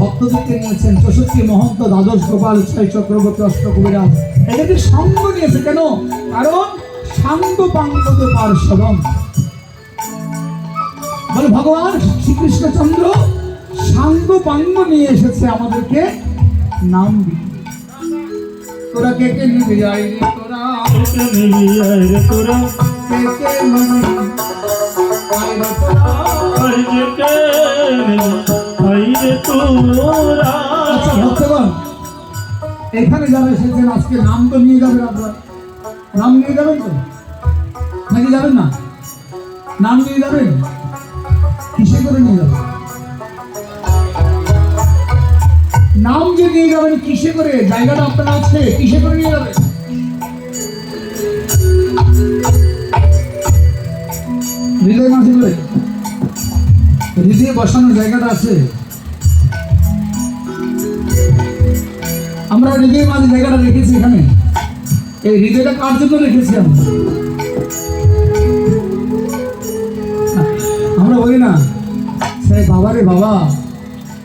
ভক্তদেরকে নিয়েছেন 64 মহন্ত দ্বাদশ গোপাল 6 চক্রবর্তী অষ্টকবিরাজ এদেরকে সঙ্গ নিয়েছে কেন কারণ সাঙ্গ পাঙ্গত পার্শ্বদম বলে ভগবান শ্রীকৃষ্ণচন্দ্র সাঙ্গ পাঙ্গ নিয়ে এসেছে আমাদেরকে নাম দিতে। তোরা কে কে নিবি আই রে তোরা, কে নিবি আয় রে তোরা, কে কে নিবি আই রে তোরা। আয় যে কে নিবি আয় রে তোরা। আচ্ছা ভক্তগণ, এখানে যারা এসেছেন আজকে নাম তো নিয়ে যাবেন আপনারা, নাম নিয়ে যাবেন তো নাকি যাবেন না? নাম নিয়ে যাবেন, কিসে করে নিয়ে যাবেন? নাম যে নিয়ে যাবেন কিসে করে, জায়গাটা আপনার আছে, কিসে করে নিয়ে যাবেন? হৃদয় মাঝে করে, হৃদয়ে বসানোর জায়গাটা আছে। আমরা হৃদয় মাঝে জায়গাটা রেখেছি এখানে। এই হৃদয়টা কার জন্য রেখেছি আমরা? আমরা বলি না সেই বাবা রে বাবা,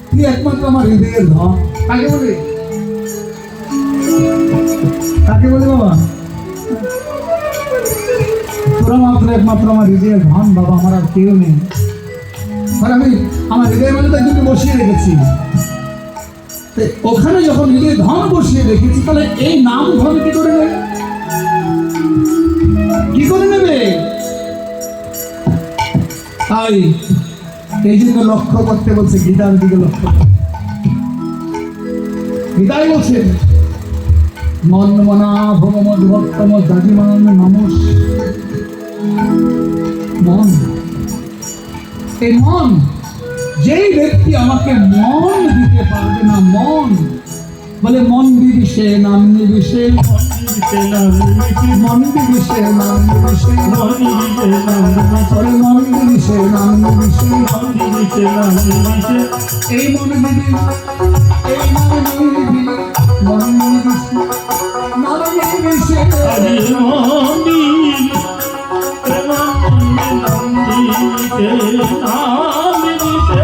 তুই একমাত্র আমার হৃদয়ের ধন। কাকে বলে? কাকে বলে বাবা? তোরা মাত্র একমাত্র আমার হৃদয়ের ধন বাবা, আমার আর কেউ নেই। আর আমি আমার হৃদয়ের মধ্যে একজনকে বসিয়ে রেখেছি। তো ওখানে যখন হৃদয়ের ধন বসিয়ে রেখেছি, তাহলে এই নাম ধন কি করে নেবে? কি করে নেবে? তাই এই জন্য লক্ষ্য করতে বলছে, গীতার দিকে লক্ষ্য। গীতাই বলছে মন মনা ভগমদ ভক্তম দাদিমান মানুষ। মন, এই মন, যেই ব্যক্তি আমাকে মন দিতে পারবে না, মন বলে মন দিবিষে নাম নিবিষে, মন দিবিতে নাম নিবিষে, মন দিবিষে নাম নিবিষে, মন দিবিতে নাম নিবিষে, বলে মন দিবিষে নাম নিবিষে। মন দিবিতে নাম নিবিষে। এই মন দিবি, এই মন দিবি, মন নিবিষে নাম নিবিষে। আরে মন দিবি, নাম দিবিতে নাম নিবিষে।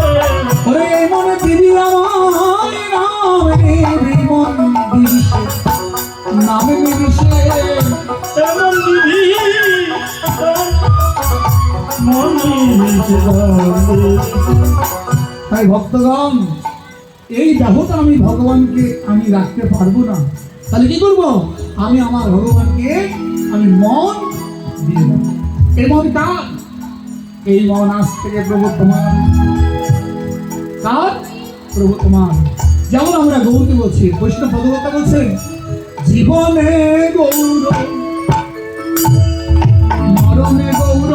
ওরে এই মন দিবি আমায় নাম নিবি, মন দিবিষে নাম নিবিষে। এমন দিবি মন দিবিতে নাম নিবিষে। তাই ভক্তগণ, এই দেহটা আমি ভগবানকে আমি রাখতে পারবো না, তাহলে কি করবো? আমি আমার ভগবানকে আমি মন দিয়ে দেবো। এই মন কার? এই মন আজ থেকে প্রভু তোমার। কার? প্রভু তোমার। যেমন আমরা গৌরকে বলছি, বৈষ্ণব ভগবতা বলছেন জীবনে গৌর, মরণে গৌর,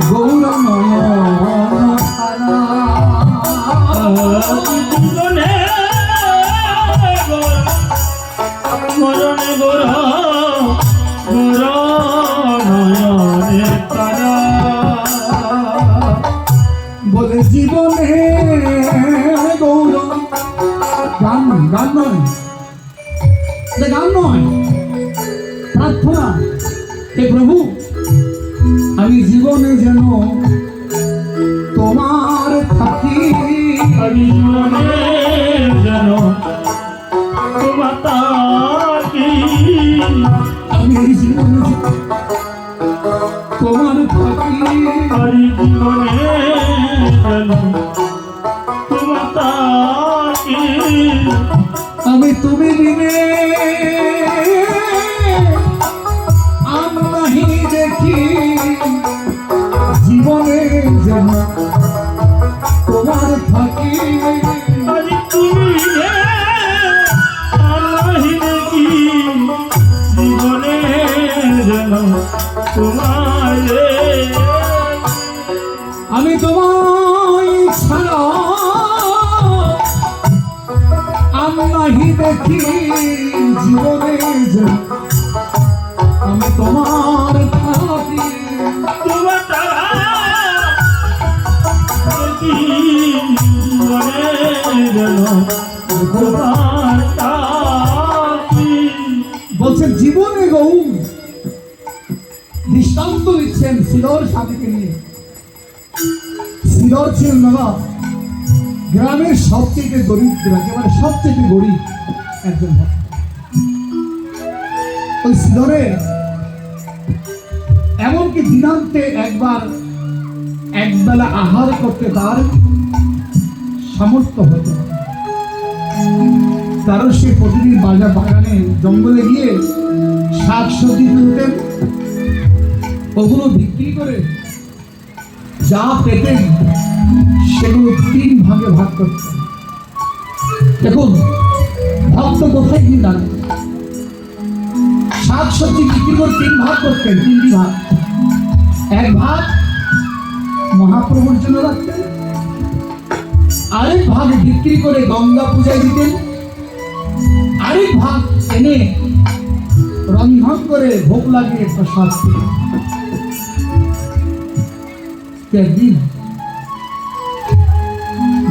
গৌর নয়ন ধারা। জীবনে মরণে গোর গোর নয়নে তারা। বলে জীবনে গৌর, গান, গান নয়, এটা গান নয়, প্রার্থনা। হে প্রভু, আমি জীবনে যেন তোমার থাকি। আমি জীবনে যেন তোমার তাকি। আমি এই জীবনে তোমার থাকি। আমি জীবনে যেন তোমার তাকি। আমি তুমি দিনে আমি নাহি দেখি, জীবনে যেন তোমার থাকি। আমি তুমি আল্লাহি দেখি, জীবনে যেন তোমার। আমি তোমায় ছাড়া আমি নাহি দেখি, জীবনে যেন আমি তোমার থাকি। তোমার তারা দেখি, জীবনে যেন তোমার তাকি। বলছেন জীবনে গৌ দৃষ্টান্ত দিচ্ছেন শিলর সাথীকে নিয়ে। শিলর ছিলেন বাবা গ্রামের সবচেয়ে দরিদ্র, একেবারে সবচেয়ে গরিব একজন ভক্ত। ওই শিলরে এমনকি দিনান্তে একবার একবেলা আহার করতে তার সামর্থ্য হতো না। কারণ সে প্রতিদিন বাগানে জঙ্গলে গিয়ে শাক সবজি তুলতেন, ওগুলো বিক্রি করে যা পেতেন সেগুলো 3 ভাগে ভাগ করতেন। দেখুন ভক্ত কোথায় গিয়ে দাঁড়ান, শাক সবজি বিক্রি করে 3 ভাগ করতেন, 3টি ভাগ। 1 ভাগ মহাপ্রভুর জন্য রাখতেন, আরেক ভাগ বিক্রি করে গঙ্গা পূজায় দিতেন, আরেক ভাগ এনে রন্ধন করে ভোগ লাগিয়ে প্রসাদ দিতেন। একদিন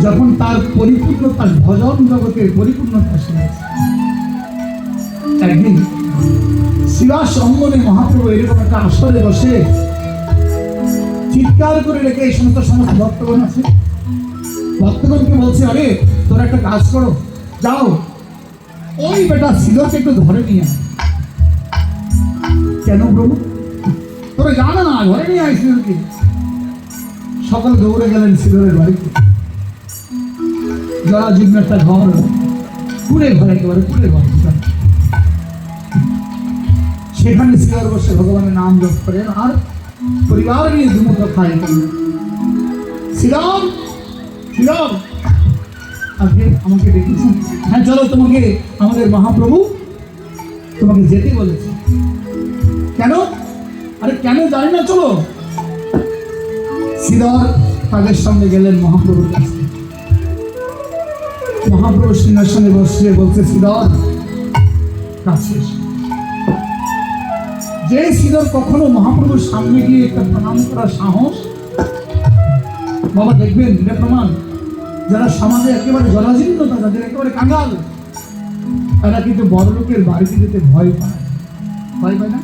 যখন তার পরিপূর্ণতা, ভজন জগতের পরিপূর্ণতা শুনেছে, একদিন শিবাস অঙ্গনে মহাপ্রভু এরকম একটা আসরে বসে চিৎকার করে রেখে এই সমস্ত ভক্তগণ আছে, ভক্তগণকে বলছে, আরে তোরা একটা কাজ করো, যাও ওই বেটা শিলকে একটু ধরে নিয়ে আয়। কেন প্রভু? তোরা জানো না, ঘরে নিয়ে আয় শিলকে। সকাল দৌড়ে গেলেন শিলরের বাড়িতে, জরাজীর্ণ একটা ঘর, কুড়ে ঘর, একেবারে কুড়ে ঘর। সেখানে শিলর বসে ভগবানের নাম জপ করেন আর পরিবার নিয়ে দুমুঠো খায়। শ্রীরাম, শ্রীরাম, আজকে আমাকে ডেকেছেন? হ্যাঁ চলো, তোমাকে আমাদের মহাপ্রভু তোমাকে যেতে বলেছে। কেন? আরে কেন জানি না, চলো। শ্রীধর তাদের সঙ্গে গেলেন মহাপ্রভুর কাছে। মহাপ্রভু সিংহাসনে বসে বলছে, শ্রীধর কাছে এসো। যে শ্রীধর কখনো মহাপ্রভুর সামনে গিয়ে একটা প্রণাম করার সাহস, বাবা দেখবেন এটা প্রমাণ, যারা সমাজে একেবারে জরাজীর্ণতা, যাদের একেবারে কাঙ্গাল, তারা কিন্তু বড় লোকের বাড়িতে যেতে ভয় পায়। ভয় পায় না?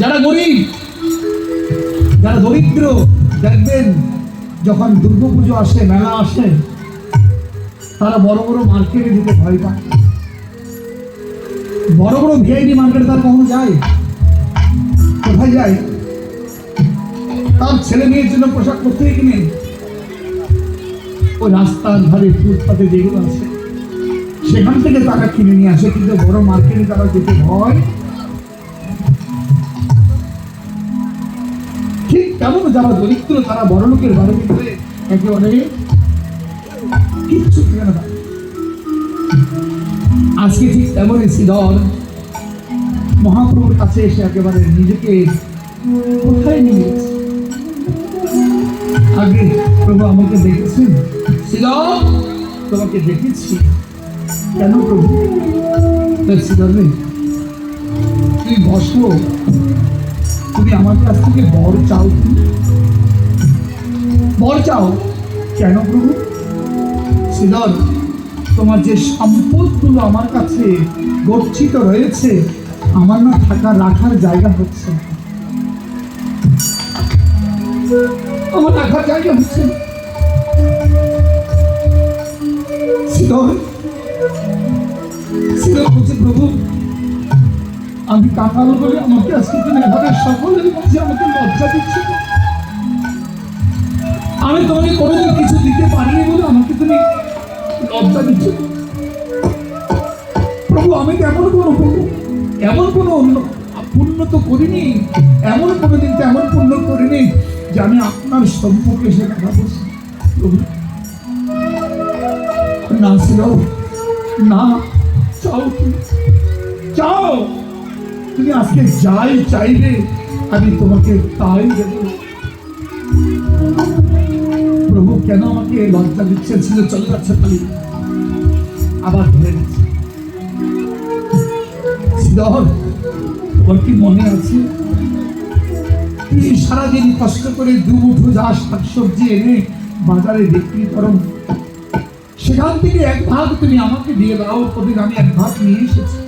যারা গরিব, যারা দরিদ্র, দেখবেন যখন দুর্গাপুজো আসে, মেলা আসে, তারা বড় বড় মার্কেটে যেতে ভয় পায়। বড় বড় ভিআইপি মার্কেটে তারা কখনো যায়? কোথায় যায়? তার ছেলে মেয়ের জন্য পোশাক করতে কিনে ওই রাস্তার ধারে ফুটপাতে যেগুলো আছে সেখান থেকে তারা কিনে নিয়ে আসে, কিন্তু বড় মার্কেটে তারা যেতে ভয়। ঠিক তেমন যারা দরিদ্র, তারা বড় লোকের বাড়িতে গেলে একেবারে কিচ্ছু কিনে না। আজকে ঠিক তেমনই শ্রীধর মহাপ্রভুর কাছে এসে একেবারে নিজেকে কোথায় নিয়ে গেছে। আগে প্রভু আমাকে দেখেছেন, শ্রীধর তোমাকে দেখেছি। কেন প্রভু? শ্রীধর তুই বসো, তুমি আমার কাছ থেকে বর চাও। বর চাও? কেন প্রভু? শ্রীধর তোমার যে সম্পদগুলো আমার কাছে গচ্ছিত রয়েছে, আমার না রাখার জায়গা হচ্ছে না। আমার রাখার জায়গা হচ্ছে না। শ্রীধর বলছে, প্রভু আমি কাকাল বলে আমাকে আজকে তুমি এভাবে সকলের মধ্যে আমাকে লজ্জা দিচ্ছ। আমি তোমাকে কোনোদিন কিছু দিতে পারিনি বলে আমাকে তুমি লজ্জা দিচ্ছ। প্রভু আমি তো এমন কোনো পুণ্য তো করিনি, এমন কোনোদিন তেমন পুণ্য করিনি যে আমি আপনার সম্মুখে এসে কথা বলছি। প্রভু না ছিল না, চাও চাও, তুমি আজকে যাই চাইবে আমি তোমাকে তাই দেব। প্রভু কেন আমাকে লজ্জা দিচ্ছেন? ছিল চলে যাচ্ছে খালি, আবার ধরে নিচ্ছে। শ্রীধর তোমার কি মনে আছে, তুমি সারাদিন কষ্ট করে দুমুঠো যা শাকসবজি এনে বাজারে বিক্রি করো, সেখান থেকে 1 ভাগ তুমি আমাকে দিয়ে দাও। প্রতিদিন আমি 1 ভাগ নিয়ে এসেছি।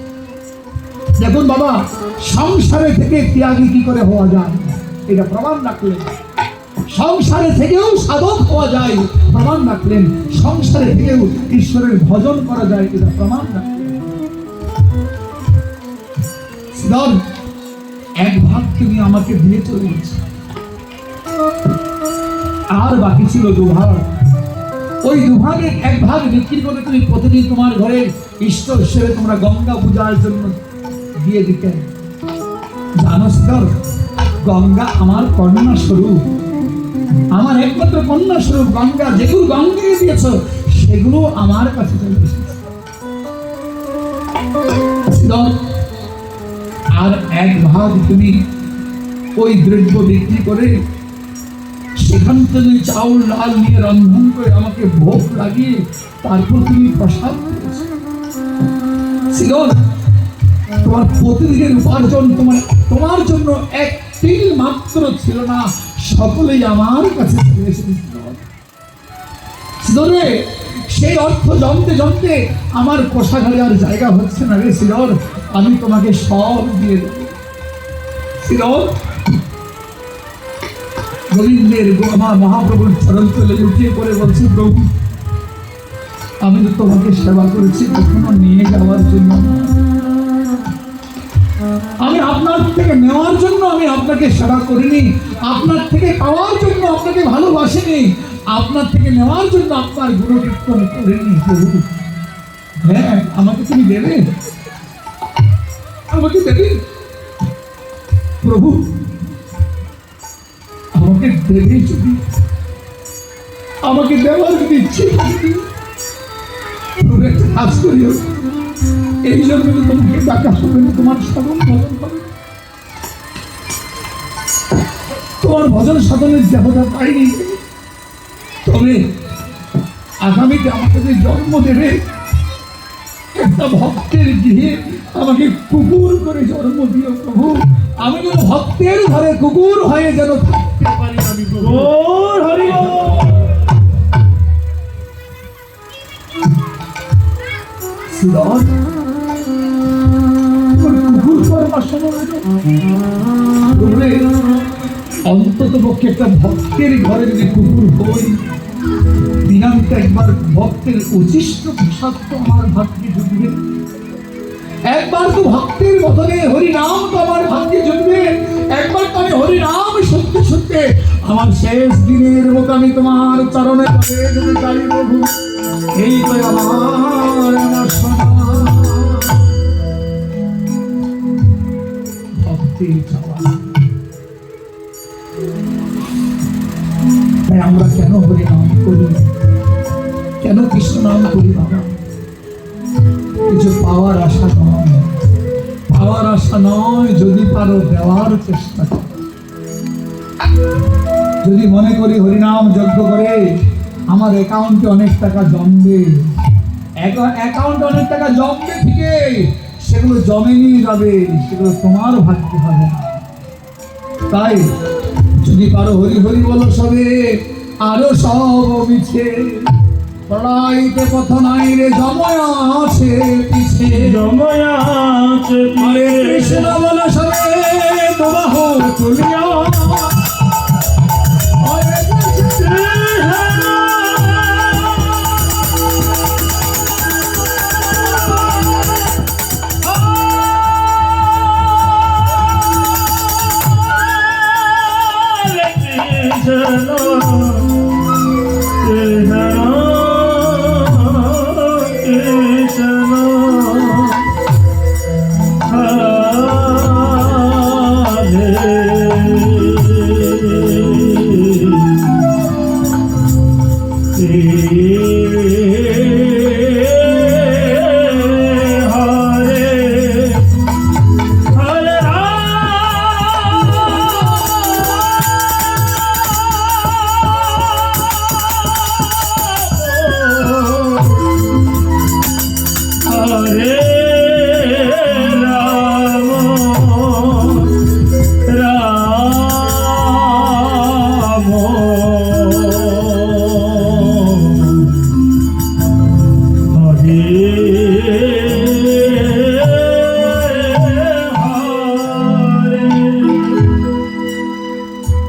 দেখুন বাবা, সংসারে থেকে ত্যাগী কি করে হওয়া যায় এটা প্রমাণ রাখলেন। সংসারে থেকেও সাধক হওয়া যায় প্রমাণ রাখলেন। সংসারে থেকেও ঈশ্বরের ভজন করা যায় এটা প্রমাণ রাখলেন। 1 ভাগ তুমি আমাকে দিয়ে চলে গেছো, আর বাকি ছিল 2 ভাগ। ওই দুভাগের এক ভাগ বিক্রি করে তুমি প্রতিদিন তোমার ঘরের ইষ্ট হিসেবে তোমরা গঙ্গা পূজার জন্য দিয়ে দিতে। জানো শ্রীধর, গঙ্গা আমার কন্যা স্বরূপ, আমার একমাত্র কন্যা স্বরূপ গঙ্গা। যেগুলো গঙ্গাকে দিয়েছ সেগুলো আমার কাছে চলে এসেছে। শ্রীধর, আর এক ভাগ তুমি ওই দ্রব্য বিক্রি করে সেখান থেকে চাউল ডাল নিয়ে রন্ধন করে আমাকে ভোগ লাগিয়ে তারপর তুমি প্রসাদ করেছো। শ্রীধর, তোমার প্রতিদিনের উপার্জন তোমার জন্য এক তিল মাত্র ছিল না, সকলেই আমার কাছে চলে এসেছিল। শ্রীধরে, সেই অর্থ জমতে জমতে আমার কোষাগারে আর জায়গা হচ্ছে না রে শ্রীধর, আমি তোমাকে সব দিয়ে দেব। শ্রীধর, গোবিন্দের আমার মহাপ্রভুর চরণ তলে লুটিয়ে পড়ে বলছি, প্রভু আমি তো তোমাকে সেবা করেছি কখনো নিয়ে যাওয়ার জন্য, আমি আপনার থেকে নেওয়ার জন্য আমি আপনাকে সেবা করিনি, আপনার থেকে পাওয়ার জন্য আপনাকে ভালোবাসিনি, আপনার থেকে নেওয়ার জন্য আপনার গুণকীর্তন করিনি। প্রভু, হ্যাঁ আমাকে তুমি দেবে, আমাকে দেবে প্রভু, আমাকে দেবে যদি, আমাকে দেওয়ার যদি ইচ্ছে কাজ করিও। এই জন্য তোমাকে টাকা হবে না, তোমার সাধন ভজন হবে, তোমার ভজন সাধনের দেবতা পাইনি। তবে আগামীতে আমাকে যে জন্ম দেবে একটা ভক্তের গৃহে, আমাকে কুকুর করে জন্ম দিও প্রভু, আমি যেন ভক্তের ঘরে কুকুর হয়ে যেন থাকতে পারি। আমি কুকুর হরি অন্তত পক্ষে একটা ভক্তের ঘরে যদি কুকুর হই, দিনান্ত একবার ভক্তের উচিষ্ট প্রসাদ তো আমার ভাগ্যে জুটবে, একবার তো ভক্তের বদলে হরিনাম তো আমার ভাগ্যে জুটবে, একবার তো আমি হরিনাম শুনতে শুনতে আমার শেষ দিনের মতো আমি তোমার চরণে যেতে চাই প্রভু। এই তো আমার ভক্তি চাওয়া। তাই আমরা কেন হরিনাম করি, কেন কৃষ্ণ নাম করি বাবা? কিছু পাওয়ার আশা নয়, পাওয়ার আশা নয়, যদি পারো দেওয়ার চেষ্টা করো। যদি মনে করি হরিনাম যজ্ঞ করে আমার অ্যাকাউন্টে অনেক টাকা জমবে, অ্যাকাউন্টে অনেক টাকা জমবে ঠিকই, সেগুলো জমে নিয়ে যাবে, সেগুলো তোমার ভাগ্যে হবে না। তাই যদি পারো হরি হরি বলো সবে, আরো সব মিছে লড়াইতে পথ নাই রে, জময়া আছে পিছে, জময়া আছে হরে কৃষ্ণ বলো সবে, প্রবাহ তুলিয়া হরে কৃষ্ণ।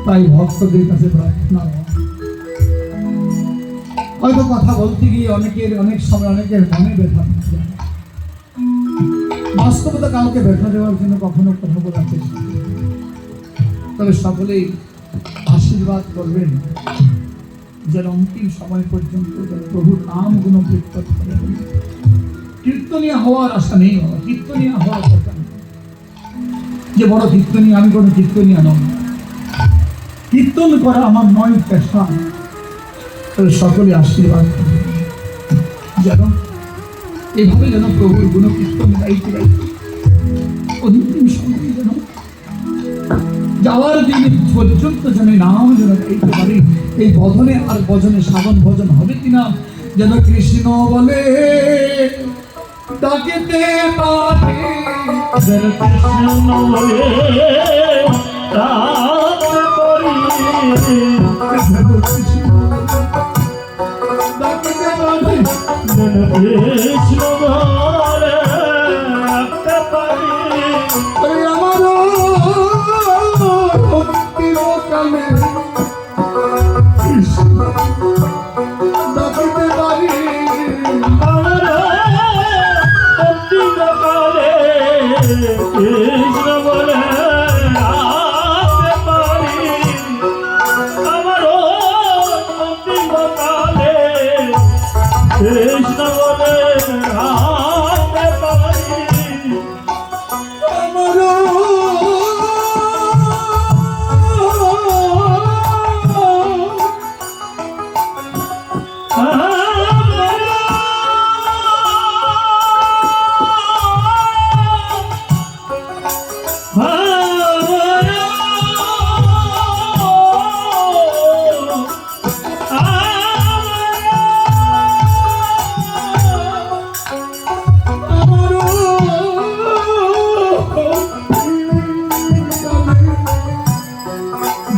তাই ভক্তদের কাছে প্রার্থনা, হয়তো কথা বলতে গিয়ে অনেক সময় অনেকের মনে ব্যথা থাকে, বাস্তবতা কাউকে ব্যথা দেওয়ার জন্য কখনো কথা বলার চেষ্টা করি। তবে সকলেই আশীর্বাদ করবেন যেন অন্তিম সময় পর্যন্ত যেন প্রভুর নাম গুণ কীর্তন করে। কীর্তনীয় হওয়ার আশা নেই, বাবা, কীর্তনীয় হওয়ার কথা নেই যে বড় কীর্তনীয়, আমি কোনো কীর্তনীয় নই, কীর্তন করা আমার নয় পেশা। সকলে আশীর্বাদ করবে যেন এভাবে যেন প্রভুর গুণ কীর্তন গাইতে গাইতে অন্তিম সময় যেন যাওয়ার দিন পর্যন্ত যেন নাম যেন গাইতে পারি। এই বদনে আর বজনে সাধন ভজন হবে কিনা যেন কৃষ্ণ বলে ডাকিতে পারে, যেন কৃষ্ণ বলে ডাকতে পারি, যেন কৃষ্ণ ডাকিতে পারে, যেন কৃষ্ণ বলে ডাকতে পারি। ওই আমার অন্তিম কালে কৃষ্ণ ডাকিতে পারি, কৃষ্ণ বলে ডাকতে পারি, আমার অন্তিম কালে কৃষ্ণ বলে ডাকতে পারি। আমার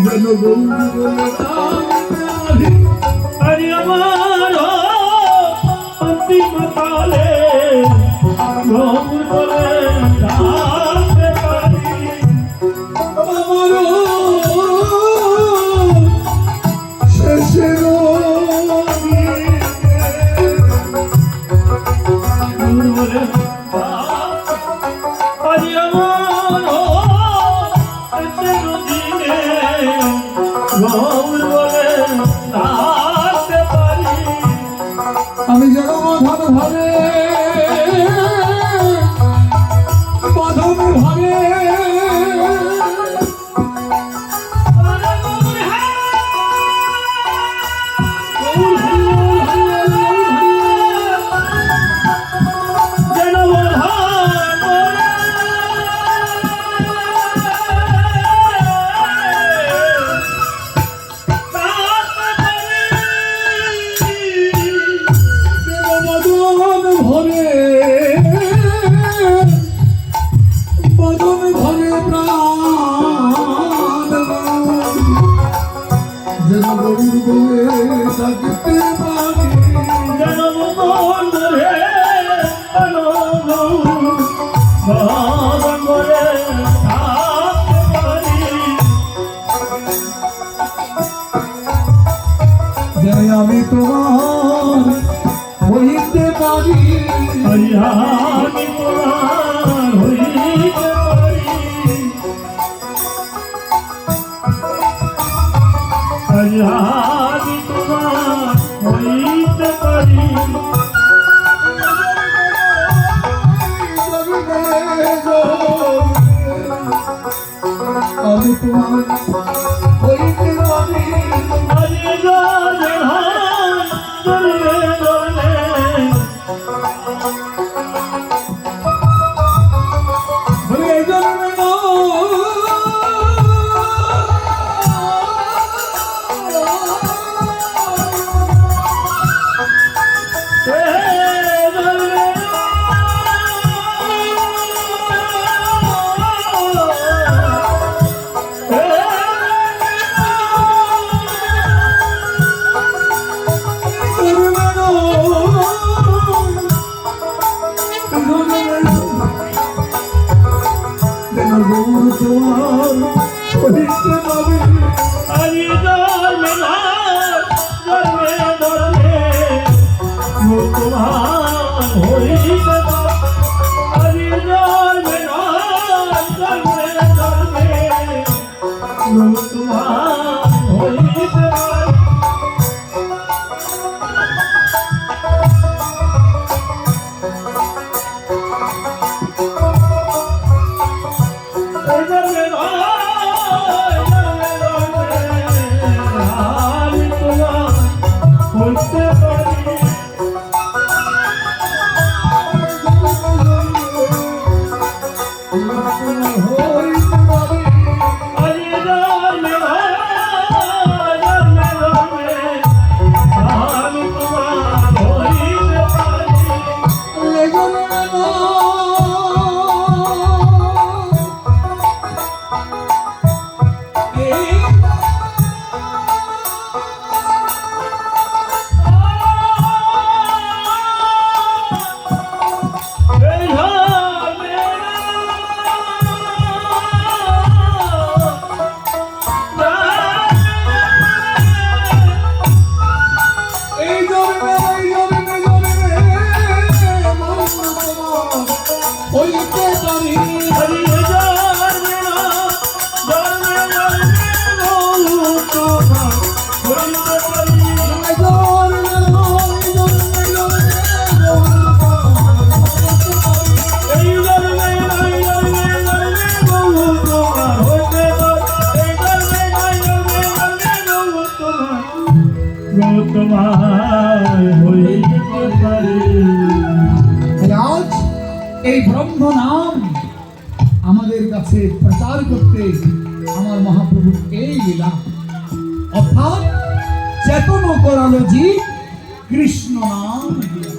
যেন গৌর বলে ডাকিতে পারি, আমার অন্তিম কালে গৌর বলে ডাকতে পারি, আমার শেষের গৌর বলে পারি, আমার শেষের দিনে গৌর বলে ডাকতে পারি। আমি যেন মাধব ভাবে মাধব ভাবে বদন ভরে বদন ভরে প্রাণ যেন গৌর বলে ডাকিতে পারি, যেন বন্ধুরে ভগবান বলে ডাকতে পারি, যেন আমি তোমার হইতে পারি, আমি তোমার হইতে পারি, আমি তোমার হইতে পারি। আমি তোমার হইতে পারি, আরে জলে হাত জলে জলে বলে এই জন্মে গৌর তোমার হইতে পারি, আরে জন্মে জন্মে জন্মে তোমার হইতে পারি, আরে জন্মে জন্মে জন্মে তোমার হইতে পারি। হইতে পারি। আরে জন্মে জন্মে জন্মে আমি তোমার হইতে পারি। আজ এই ব্রহ্ম নাম আমাদের কাছে প্রচার করতে আমার মহাপ্রভু এই লীলা, অর্থাৎ চেতন করালো জীব কৃষ্ণ নাম দিয়া।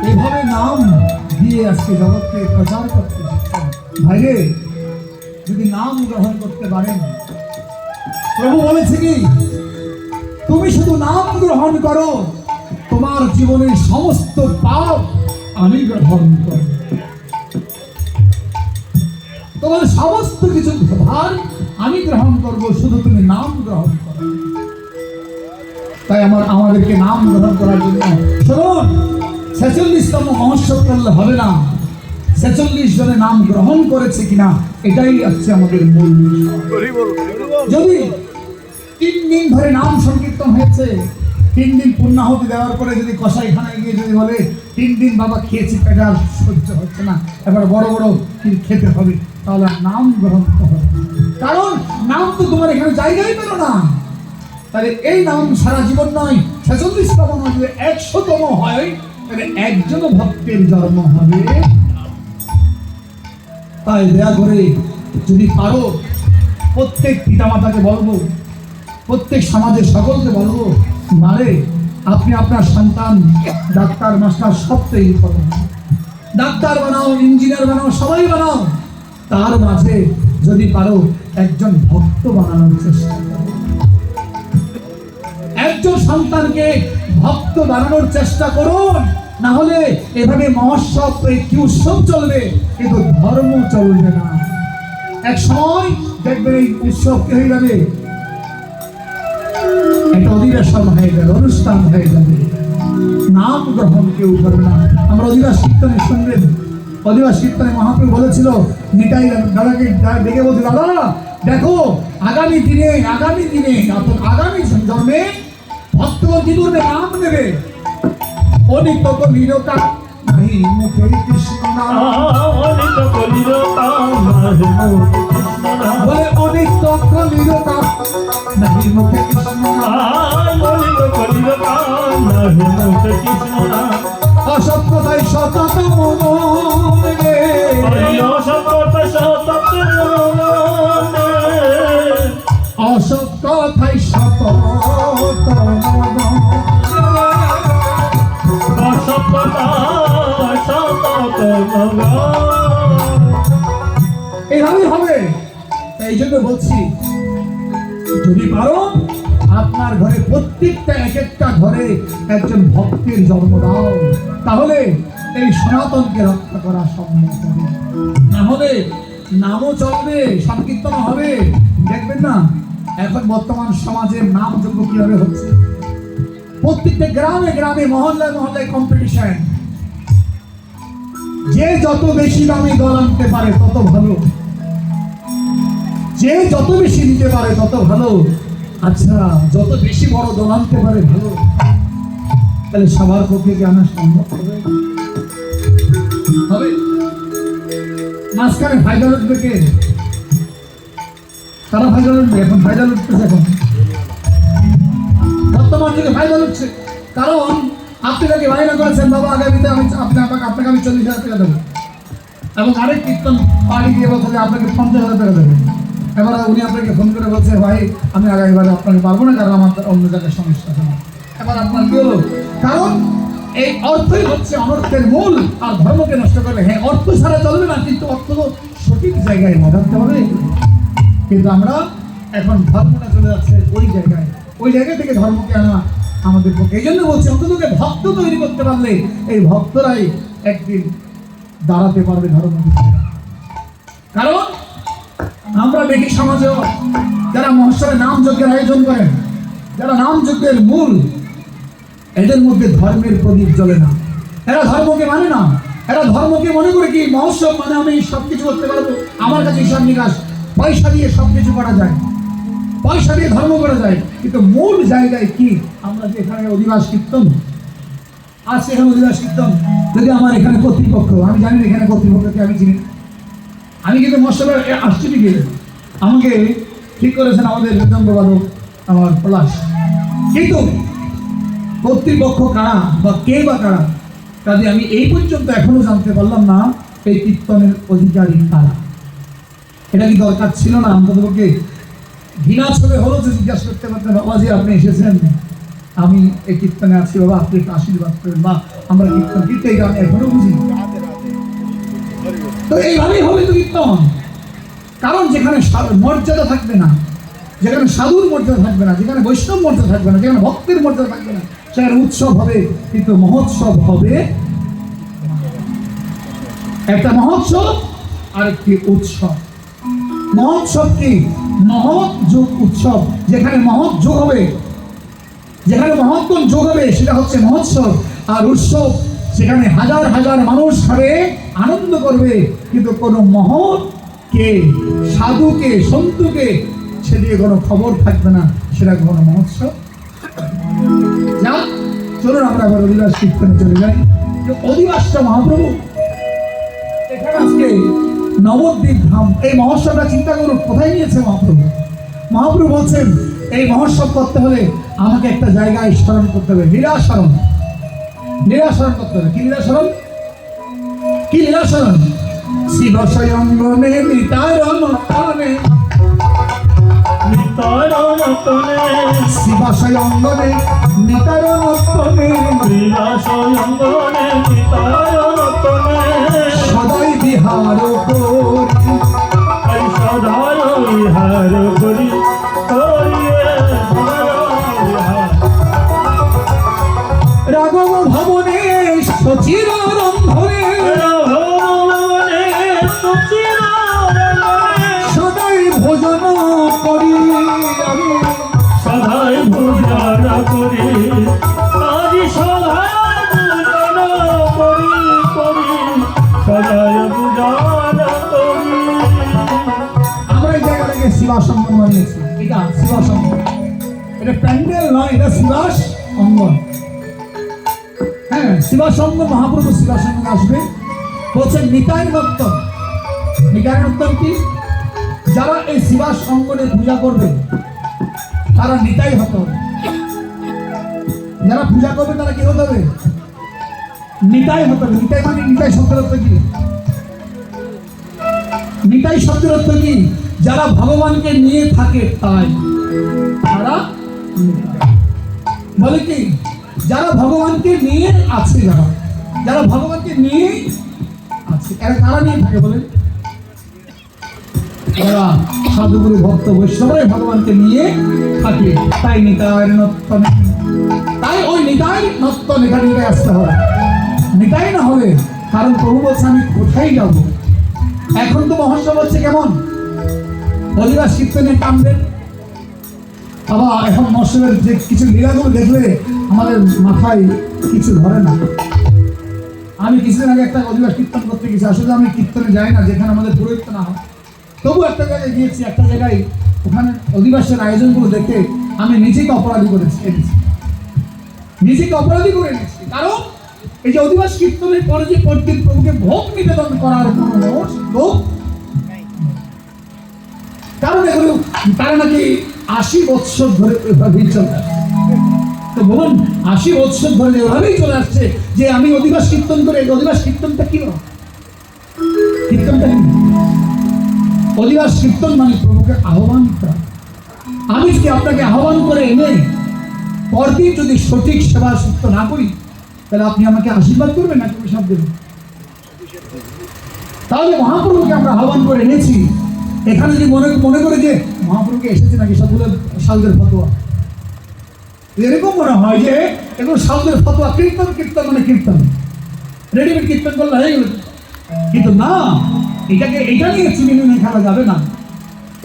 এভাবে নাম দিয়ে আজকে জগৎকে প্রচার করতে ভাইরে, যদি নাম গ্রহণ করতে পারেন, প্রভু বলেছে কি তুমি শুধু নাম গ্রহণ করো, তোমার জীবনের সমস্ত পাপ আমি গ্রহণ করব, তোমার সমস্ত কিছু ভার আমি গ্রহণ করব, শুধু তুমি নাম গ্রহণ করো। তাই আমাদেরকে নাম গ্রহণ করার জন্য শুনুন, 46তম মহোৎসব করলে হবে না, 46 জনে নাম গ্রহণ করেছে কিনা এটাই হচ্ছে আমাদের মূল বিষয়। যদি 3 দিন ধরে নাম সংকীর্তন হয়েছে, 3 দিন পূর্ণাহুতি দেওয়ার পরে যদি কসাইখানায় গিয়ে যদি বলে 3 দিন বাবা খেয়েছি, পেটে আর সহ্য হচ্ছে না, এবার বড় বড় কি খেতে হবে, তাহলে নাম গ্রহণ করতে হবে। কারণ নাম তো তোমার এখানে জায়গায় পেল না। তাহলে এই নাম সারা জীবন নয়, 46তম নয়, যদি 100তম হয় তাহলে একজন ভক্তের জন্ম হবে। তাই দয়া করে যদি পারো প্রত্যেক পিতামাতাকে বলবো, প্রত্যেক সমাজের সকলকে বলবো, মারে আপনি আপনার সন্তান ডাক্তার মাস্টার সব তৈরি করো, ডাক্তার বানাও, ইঞ্জিনিয়ার বানাও, সবাই বানাও, তার মাঝে যদি পারো একজন ভক্ত বানানোর চেষ্টা করো, একজন সন্তানকে ভক্ত বানানোর চেষ্টা করুন। না হলে এভাবে মহোৎসব কি উৎসব চলবে, কিন্তু ধর্ম চলবে না। এক সময় দেখবেন এই উৎসব কি হয়ে যাবে, একটা অধিবেশন হয়ে যাবে, অনুষ্ঠান হয়ে যাবে, নাম গ্রহণ কেউ করবে না। আমরা অধিবাস কীর্তনে শুনবেন, অধিবাস কীর্তনে মহাপ্রভু বলেছিল, নিতাই দাদাকে ডেকে বলছে, দাদা দেখো আগামী দিনে আগামী জন্মে ভক্তগণ কি করবে, নাম নেবে। অনিত কলিরতা নাহি মুখে কৃষ্ণ নাম, অনিত কলিরতা বলে অনিত কলিরতা নাহি মুখে কৃষ্ণ নাম, অনিত কলিরতা নাহি মুখে কৃষ্ণ নাম, অসত্যতাই সতত মনে, অসত্যতাই সতত মনে, অসত্যতাই সতত মনে, এইভাবেই হবে। এই জন্য বলছি, যদি পারো আপনার ঘরে প্রত্যেকটা এক একটা ঘরে একজন ভক্তের জন্ম দাও, তাহলে এই সনাতনকে রক্ষা করা সম্ভব হবে। না হলে নামও চলবে, সংকীর্তন হবে, দেখবেন না এখন বর্তমান সমাজের নাম যোগ্য কিভাবে হচ্ছে, প্রত্যেকটা গ্রামে গ্রামে মহল্লায় মহল্লায় কম্পিটিশন, যে যত বেশি দামে দল আনতে পারে তত ভালো, যে যত বেশি নিতে পারে তত ভালো। আচ্ছা, যত বেশি বড় দল আনতে পারে ভালো, তাহলে সবার পক্ষে কি আনা সম্ভব হবে? হবে? মাঝখানে ফায়দা উঠবে কে? তারা ফায়দা উঠবে, এখন ফায়দা উঠতেছে, এখন বর্তমান যুগে ফায়দা উঠছে। কারণ আপনি তাকে বায়না করেছেন, বাবা আগামীতে আপনাকে আমি 40,000 টাকা দেবো, এবং আরেক কীর্তন পাড়ি দিয়ে বলছে যে আপনাকে 50,000 টাকা দেবেন। এবার উনি আপনাকে ফোন করে বলছে ভাই আমি আগামীবারে আপনাকে পারবো না, কারণ আমার অন্য জায়গায় সমস্যা আছে। এবার আপনার কি হলো? কারণ এই অর্থই হচ্ছে অনর্থের মূল। আর ধর্মকে নষ্ট করলে হ্যাঁ অর্থ ছাড়া চলবে না, কিন্তু অর্থ সঠিক জায়গায় লাগাতে হবে। কিন্তু আমরা এখন ধর্মটা চলে যাচ্ছে ওই জায়গা থেকে ধর্মকে আনা আমাদের পক্ষে। এই জন্য বলছি অন্ততকে ভক্ত তৈরি করতে পারলে এই ভক্তরাই একদিন দাঁড়াতে পারবে ধর্ম। কারণ আমরা দেখি সমাজেও যারা মহোৎসবে নাম যজ্ঞের আয়োজন করেন, যারা নাম যজ্ঞের মূল, এদের মধ্যে ধর্মের প্রদীপ জ্বলে না। এরা ধর্মকে মানে না। এরা ধর্মকে মনে করে কি মহোৎসব মানে আমি সবকিছু করতে পারবো, আমার কাছে হিসাব নিকাশ, পয়সা দিয়ে সবকিছু করা যায়, পয়সা দিয়ে ধর্ম করা যায়। কিন্তু মূল জায়গায় কি? আমরা যে এখানে অধিবাস কীর্তন আছে, এখানে অধিবাস কীর্তন যদি আমার এখানে কর্তৃপক্ষ, আমি জানি এখানে কর্তৃপক্ষকে আমি চিনি, আমি কিন্তু মহোৎসবে আসছি ঠিকই, আমাকে ঠিক করেছেন আমাদের মৃদঙ্গবাদক আমার পলাশ, কিন্তু কর্তৃপক্ষ কারা বা কে বা কারা, কাজে আমি এই পর্যন্ত এখনো জানতে পারলাম না এই কীর্তনের অধিকারী কারা। এটা কি দরকার ছিল না? অন্ততপক্ষে ঘৃণা ছবে হলো যে জিজ্ঞাসা করতে পারতেন, বাবাজি আপনি এসেছেন, আমি এই কীর্তনে আছি, বাবা আপনি একটু আশীর্বাদ করেন, বা আমরা কীর্তন কীর্তন আমি এখনো বুঝি। তো এইভাবেই হবে তো কীর্তন। কারণ যেখানে মর্যাদা থাকবে না, যেখানে সাধুর মর্যাদা থাকবে না, যেখানে বৈষ্ণব মর্যাদা থাকবে না, যেখানে ভক্তের মর্যাদা থাকবে না, সেখানে উৎসব হবে কিন্তু মহোৎসব হবে। একটা মহোৎসব আর একটি উৎসব। মহোৎসব কি? মহৎ যোগ উৎসব। যেখানে মহৎ যোগ হবে, যেখানে মহৎগণ যোগ হবে সেটা হচ্ছে মহোৎসব। আর উৎসব সেখানে হাজার হাজার মানুষ খাবে, আনন্দ করবে, কিন্তু কোনো মহৎকে, সাধুকে, সন্তুকে সেদিকে কোনো খবর থাকবে না, সেটা কোনো মহোৎসব। যা চলুন আমরা আবার অধিবাস কীর্তনে চলে যাই। অধিবাসটা মহাপ্রভু এখানে আজকে নবদ্বীপ ধাম, এই মহোৎসবটা চিন্তা করুন কোথায় নিয়েছে মহাপ্রভু। মহাপ্রভু বলছেন এই মহোৎসব করতে হলে আমাকে একটা জায়গায় স্মরণ করতে হবে, লীলাস্মরণ। লীলাস্মরণ করতে হবে। কি লীলাস্মরণ? কি লীলাস্মরণ? শিব স্বয়ংবনে নিতারণে, শিব স্বয়ংবনে নিতারণে, সদাই বিহার করি, রাঘব ভবনে সচির রন্ধনে, সদাই ভোজন করি, সদাই ভোজন করি, আজি সদাই ভোজন করি, সদাই ভোজন করি। আমরা এই জায়গাটাকে শিবাস অঙ্গন বানিয়েছি। এটা শিবাস অঙ্গন, এটা প্যান্ডেল নয়, এটা শিবাস অঙ্গন। হ্যাঁ, শিবাস অঙ্গন। মহাপ্রভু শিবাস অঙ্গনে আসবে, বলছেন নিতাই নর্তন। নিতাই নর্তন কি? যারা এই শিবাস অঙ্গনে পূজা করবে তারা নিতাই হতে হবে। যারা পূজা করবে তারা কি হতে হবে? নিতাই হতে হবে। নিতাই মানে নিতাই শব্দের অর্থ কি? নিতাই শব্দের অর্থ কি? যারা ভগবানকে নিয়ে থাকে তাই তারা বলে কি? যারা ভগবানকে নিয়ে আছে, যারা ভগবানকে নিয়ে আছে, এরা কারা নিয়ে থাকে বলে? যারা সাধুগুরু ভক্ত বৈষ্ণবরাই ভগবানকে নিয়ে থাকে, তাই নিতাই নর্তন। তাই ওই নিতাই নর্তন এখানে নিয়ে আসতে হবে। নিতাই না হলে, কারণ প্রভু বলছে আমি কোথায় যাব। এখন তো মহোৎসব হচ্ছে কেমন? অধিবাস কীর্তনে টানবেন বাবা। এখন মহোৎসবের যে কিছু লীলাগুলো দেখলে আমাদের মাথায় কিছু ধরে না। আমি কিছুদিন আগে একটা অধিবাস কীর্তন করতে গেছি। আসলে আমি কীর্তনে যাই না যেখানে আমাদের পুরোহিত না হয়, তবু একটা জায়গায় গিয়েছি। একটা জায়গায় ওখানে অধিবাসের আয়োজনগুলো দেখে আমি নিজেকে অপরাধী করেছি, নিজেকে অপরাধী করে নিয়েছি। কারণ এই যে অধিবাস কীর্তনের পরে যে পণ্ডিত প্রভুকে ভোগ নিবেদন করার কোনো লোক, কারণ এগুলো তারা নাকি 80 বৎসর ধরে এভাবেই চলে আসছে। তো বলুন 80 বৎসর ধরে এভাবেই চলে আসছে যে আমি অধিবাস কীর্তন করে, এই অধিবাস কীর্তনটা কি কীর্তনটা কি? অধিবাস কীর্তন মানে প্রভুকে আহ্বান করা। আমি যদি আপনাকে আহ্বান করে এনে পরদিন যদি সঠিক সেবা সত্য না করি, তাহলে আপনি আমাকে আশীর্বাদ করবেন না অভিশাপ দেবেন? তাহলে মহাপ্রভুকে আমরা আহ্বান করে এনেছি, এখানে যদি মনে করে যে মহাপ্রভুকে এসেছে নাকি সবগুলো সাধুদের ফতোয়া, এরকম মনে হয় যে এগুলো সাধুদের ফতোয়া, কীর্তন কীর্তন মানে কীর্তন, রেডিমেড কীর্তন করলে হয়ে গেল। কিন্তু না, এটা নিয়ে চিনি খেলা যাবে না।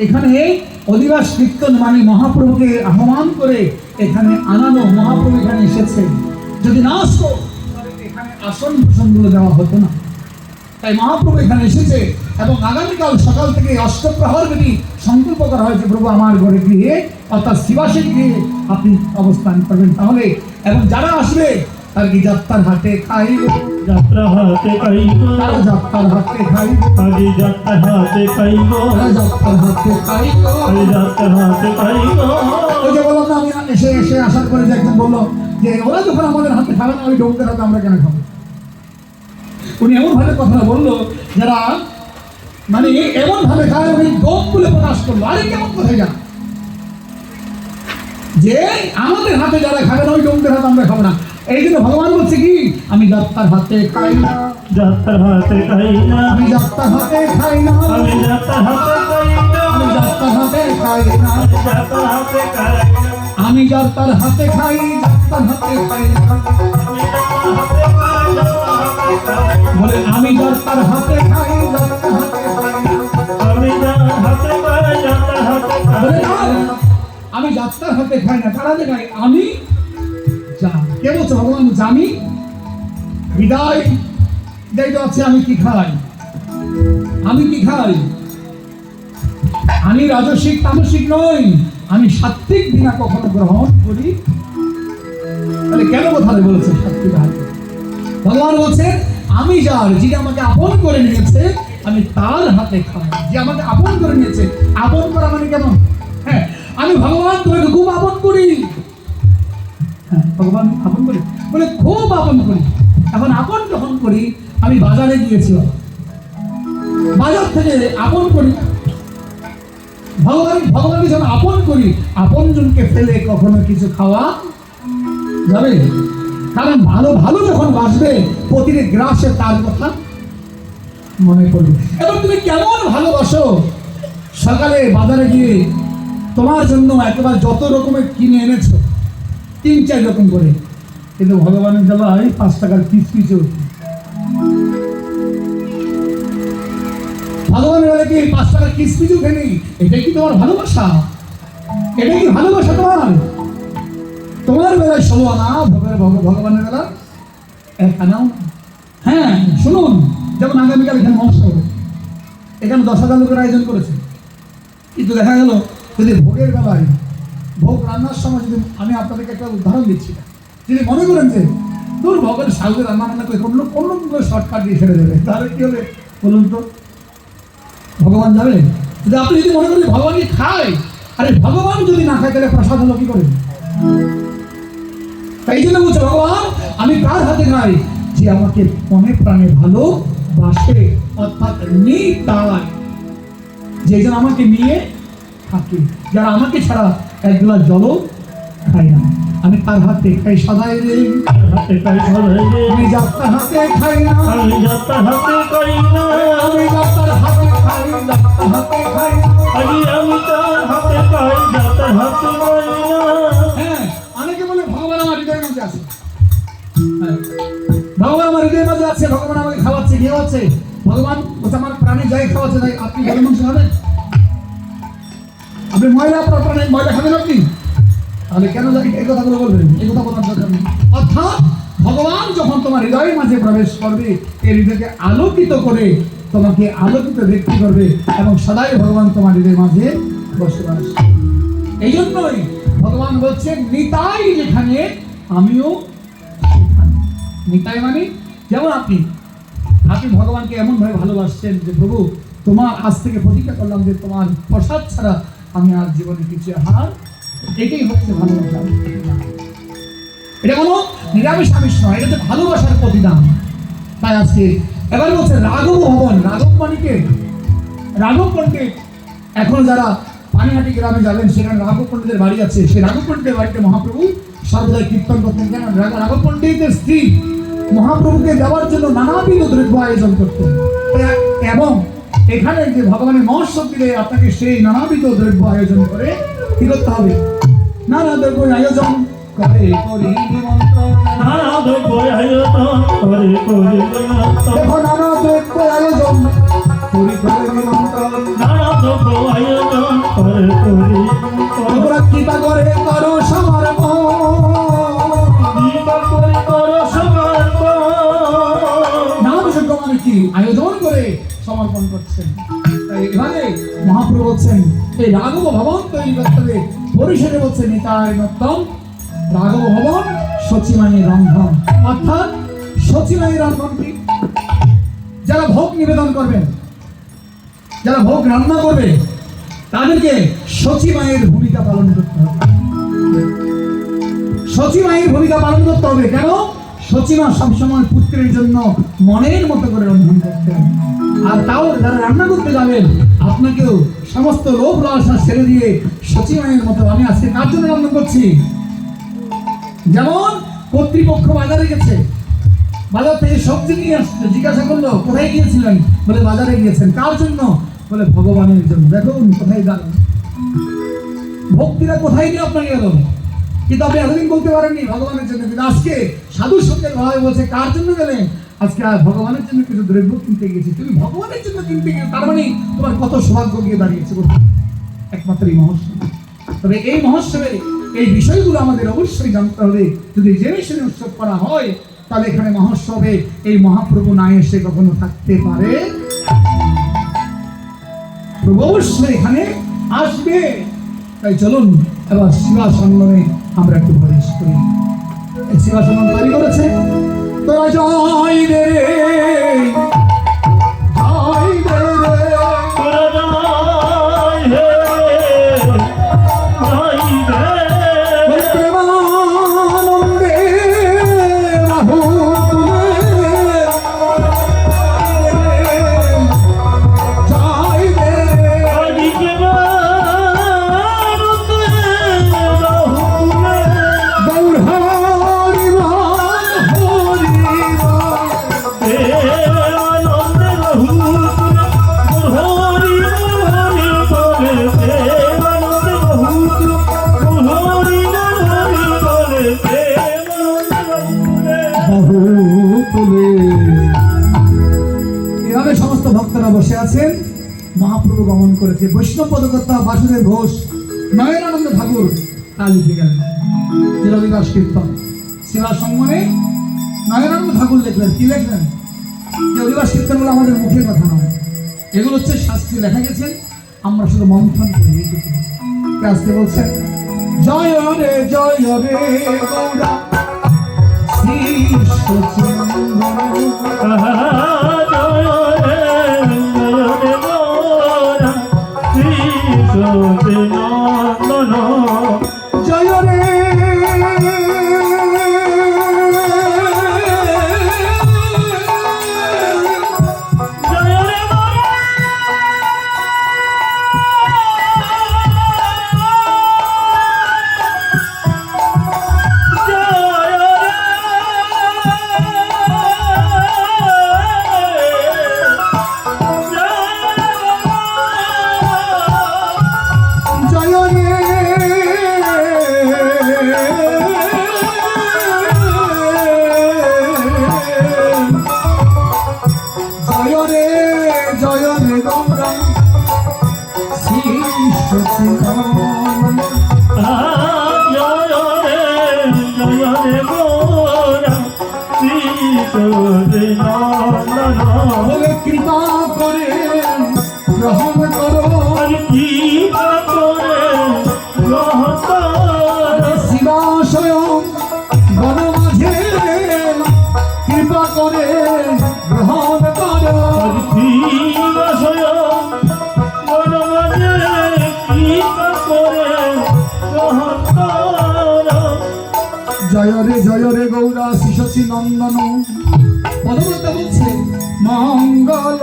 এখানে অধিবাস কীর্তন মানে মহাপ্রভুকে আহ্বান করে এখানে আনানো। মহাপ্রভু এখানে এসেছে, যদি না আসতো তাহলে এখানে আসন ভূষণগুলো দেওয়া হতো না। তাই মহাপ্রভু এখানে এসেছে এবং আগামীকাল সকাল থেকে অষ্টপ্রহর ব্যাপী সংকল্প করা হয়েছে, প্রভু আমার ঘরে গিয়ে অর্থাৎ শিবাসে গিয়ে আপনি অবস্থান করবেন। তাহলে এবং যারা আসবে আর কি যাত্রার হাটে খাইব, যাত্রা হাতে খাইব, তারা যাত্রার হাটে খাইব, আগে যাত্রা হাতে খাইব, তারা যাত্রার হাটে খাইব, আগে যাত্রা হাতে খাইব। ওই যে বললাম না, আমি এসে আসার পরে যে একজন বললো যে ওরা যখন আমাদের হাতে খাবে না, ওই ডোমদের হাতে আমরা কেন খাবো? উনি এমন ভাবে কথাটা বললো, যারা মানে এমন ভাবে খায়, উনি ডোম বলে প্রকাশ করলো। আরে কেমন কোথায় যা যে আমাদের হাতে যারা খাবে না, ওই ডোমদের হাতে আমরা খাবো না। এই জন্য ভগবান বলছে কি, আমি যাত্রার হাতে খাই না, যাত্রা হাতে খাই না, আমি যাত্রার হাতে খাই না, আমি যাত্রা হাতে খাই না, আমি যাত্রার হাতে খাই না, যাত্রা হাতে খাই না, আমি যাত্রার হাতে খাই, যাত্রার হাতে খাই না। বলে আমি যাত্রার হাতে খাই, যাত্রার হাতে খাই না। আমি যাত্রা হাতে খাই, যাত্রা হাতে বলে খাই না, না। আমি যাত্রার হাতে খাই না, কারা যে খাই? আমি যা। কে বলছে? ভগবান বলছে আমি বিদায় দিতে আছে। আমি কি খাই? আমি কি খাই? আমি রাজসিক তামসিক নই, আমি সাত্বিক বিনা কখনো গ্রহণ করি। তাহলে কেন কথাটা বলেছে সাত্বিক আহার? ভগবান বলছে আমি যার, যিনি আমাকে আপন করে নিয়েছে, আমি তার হাতে খাই। যে আমাকে আপন করে নিয়েছে, আপন করা মানে কেমন? হ্যাঁ, আমি ভগবান তোমাকে খুব আপন করি। হ্যাঁ, ভগবান আপন করি বলে খুব আপন করি। এখন আপন যখন করি, আমি বাজারে গিয়েছিলাম, বাজার থেকে আপন করি ভগবানকে যখন আপন করি, আপন জনকে ফেলে কখনো কিছু খাওয়া যাবে? কারণ ভালো ভালো যখন বাসবে, প্রতিটি গ্রাসে তার কথা মনে পড়বে। এবার তুমি কেমন ভালোবাসো, সকালে বাজারে গিয়ে তোমার জন্য একেবারে যত রকমের কিনে এনেছো, 3-4 রকম করে, কিন্তু ভগবানের জ্বালায় 5 টাকার পিস পিছু। ভগবানের বেলা কি 5 টাকার পিস পিছু খেলি? এটাই কি তোমার ভালোবাসা? এটাই কি ভালোবাসা তোমার? তোমার বেলায় 16 আনা, ভগবানের বেলা 1 আনাও। হ্যাঁ শুনুন, যেমন আগামীকাল এখানে মহোৎসব হবে, এখানে 10,000 লোকের আয়োজন করেছে, কিন্তু দেখা গেল যদি ভোগের বেলায় ভোগ রান্নার সময় যদি আমি আপনাদেরকে একটা উদাহরণ দিচ্ছি, যদি মনে করেন যে তোর ভগের সাউদের রান্না বান্না করে কোনো শর্টকাট দিয়ে ছেড়ে দেবে, তাহলে কি হবে বলুন তো? ভগবান যাবে? যদি আপনি যদি মনে করেন ভগবানই খায়, আরে ভগবান যদি না খায় তাহলে প্রসাদ হলো কি করে? তাই জন্য বলছে ভগবান আমি কার হাতে খাই? যে আমাকে মনে প্রাণে ভালোবাসে, অর্থাৎ নিতাই, যে জন আমাকে নিয়ে থাকে, যারা আমাকে ছাড়া এক গ্লাস জলও খায় না, আমি তার হাতে খাই সদাই রে, হাতে খাই সদাই রে, আমি যাত্রার হাতে খাই না, আমি যাত্রা হাতে খাই না, আমি যাত্রার হাতে খাই, যাত্রার হাতে খাই না। আগে আমি তার হাতে খাই, যাত্রা হাতে খাই না। হ্যাঁ, অনেকে বলে ভগবান আমার হৃদয়ের মধ্যে আছে। হ্যাঁ, ভগবান আমার হৃদয়ের মধ্যে আছে, ভগবান আমাকে খাওয়াচ্ছে, খাওয়াচ্ছে। ভগবান বলছে আমার প্রাণে যাই খাওয়াচ্ছে, তাই আপনি গরুর মাংস খাবেন? আপনি ময়লা, আপনার প্রাণে ময়লা খাবেন আপনি? তাহলে কেন এই কথাগুলো বলবেন? এই কথা বলার দরকার নেই। অর্থাৎ ভগবান যখন তোমার হৃদয়ের মাঝে প্রবেশ করবে, এই হৃদয়কে আলোকিত করে তোমাকে আলোকিত ব্যক্তি করবে এবং সদাই ভগবান তোমার হৃদয়ের মাঝে বসবাস। এই জন্যই ভগবান বলছেন নিতাই যেখানে আমিও সেখানে। নিতাই মানে যেমন আপনি ভগবানকে এমন ভাবে ভালোবাসছেন যে প্রভু তোমার আজ থেকে প্রতিজ্ঞা করলাম যে তোমার প্রসাদ ছাড়া আমি আর জীবনে কিছু আহার। এটাই হচ্ছে ভালোবাসা। এটা কোনো নিরামিষ আমিষ নয়, এটা হচ্ছে ভালোবাসার প্রতিদান। তাই আজকে এবার বলছে রাঘব ভবন। রাঘব মানে কে? রাঘব পণ্ডিত। এখন যারা পানিহাটি গ্রামে যাবেন সেখানে রাঘব পণ্ডিতের বাড়ি আছে। সেই রাঘব পণ্ডিতের বাড়িতে মহাপ্রভু সর্বদাই কীর্তন করতেন। কেন? রাঘব পণ্ডিতের স্ত্রী মহাপ্রভুকে দেওয়ার জন্য নানাবিধ দ্রব্য আয়োজন করতেন। এবং এখানে যে ভগবানের মহোৎসব দিলে আপনাকে সেই নানাবিধ দ্রব্য আয়োজন করে কি করতে হবে? নানা দ্রব্য আয়োজন করে করি নিমন্ত্রণ। নানা দ্রব্য আয়োজন করে করি নিমন্ত্রণ। দেখো নানা দ্রব্য আয়োজন করি করে নিমন্ত্রণ। নানা দ্রব্য আয়োজন করে করি নিমন্ত্রণ। তোমরা কৃপা করে করো সমর্পণ। কৃপা করে করো সমর্পণ। নাম যজ্ঞ মানে কি? আয়োজন করে সমর্পণ করছেন। তাই এভাবে মহাপ্রভু বলছেন এই রাঘব ভবন তৈরি করতে হবে। পরিষদে বলছেন নিতাই নত্যম রাঘব ভবন সচিমানী রন্ধন। অর্থাৎ সচিমানী রন্ধন কি? যারা ভোগ নিবেদন করবেন, যারা ভোগ রান্না করবে, তাদেরকে সচিমায়ের ভূমিকা পালন করতে হবে। সচিমায়ের ভূমিকা পালন করতে হবে। কেন? সচিমা সবসময় পুত্রের জন্য মনের মতো করে রন্ধন করতেন। আর তাও যারা রান্না করতে যাবেন, আপনাকেও সমস্ত লোভ লালসা ছেড়ে দিয়ে সচিমায়ের মতো আমি আজকে কার জন্য রান্না করছি? যেমন কর্তৃপক্ষ বাজারে গেছে, বাজার থেকে সবজি নিয়ে আসছে, জিজ্ঞাসা করলো কোথায় গিয়েছিলেন? বলে বাজারে গিয়েছেন। কার জন্য? বলে ভগবানের জন্য। দেখুন কোথায় গেল ভক্তিরা, কোথায় নিয়ে আপনাকে গেল? কিন্তু আপনি এতদিন বলতে পারেননি ভগবানের জন্য, কিন্তু আজকে সাধুর সঙ্গে ভাবে বলছে কার জন্য গেলেন? আজকে আর ভগবানের জন্য কিছু দ্রব্য কিনতে গেছি। তুমি ভগবানের জন্য কিনতে গেলে তার মানে তোমার কত সৌভাগ্য গিয়ে দাঁড়িয়েছে একমাত্র এই মহোৎসব। তবে এই মহোৎসবে এই বিষয়গুলো আমাদের অবশ্যই জানতে হবে। যদি জেনে শুনে উৎসব করা হয় তাহলে এখানে মহোৎসবে এই মহাপ্রভু না এসে কখনো থাকতে পারে। প্রভু অবশ্যই এখানে আসবে। তাই চলুন এবার শিবা সঙ্গমে আমরা একটু প্রবেশ করি। এই শিবা সঙ্গম তৈরি করেছে তোরা জয় রে জয় রে তোরা জয় হে জয় হে। প্রেমানন্দে রাহু জয় রে আদিকে বারুদে রহুলে। গৌর হরি বল হরি বল। দেবানন্দে রহুলে। হরি হরি বলে দেবানন্দে রহুলে। হরি হরি বলে দেবানন্দে রহুলে। বাহু তুলে। এভাবে সমস্ত ভক্তরা বসে আছেন। মহাপ্রভু গমন করেছে। বৈষ্ণব পদকর্তা বাসুদেব ঘোষ, নয়নানন্দ ঠাকুর তা লিখে গেলেন যে রবিদাস কীর্তন। সেবা সঙ্গমে নয়নানন্দ ঠাকুর লিখলেন। কি লিখলেন? যে রবিদাস কীর্তনগুলো আমাদের মুখের কথা নয়, এগুলো হচ্ছে শাস্ত্রে লেখা গেছে, আমরা শুধু মন্থন করি। এইটুকু আজকে বলছেন জয় রে গৌরা শ্রী সচিদানন্দ। জয় রে বলে কৃপা করে গ্রহণ করো শিবা স্বয়ং বন মাঝে কৃপা করে গ্রহণ করো। জয় রে গৌরা শিশি নন্দন। পদবর্তা বলছে মঙ্গল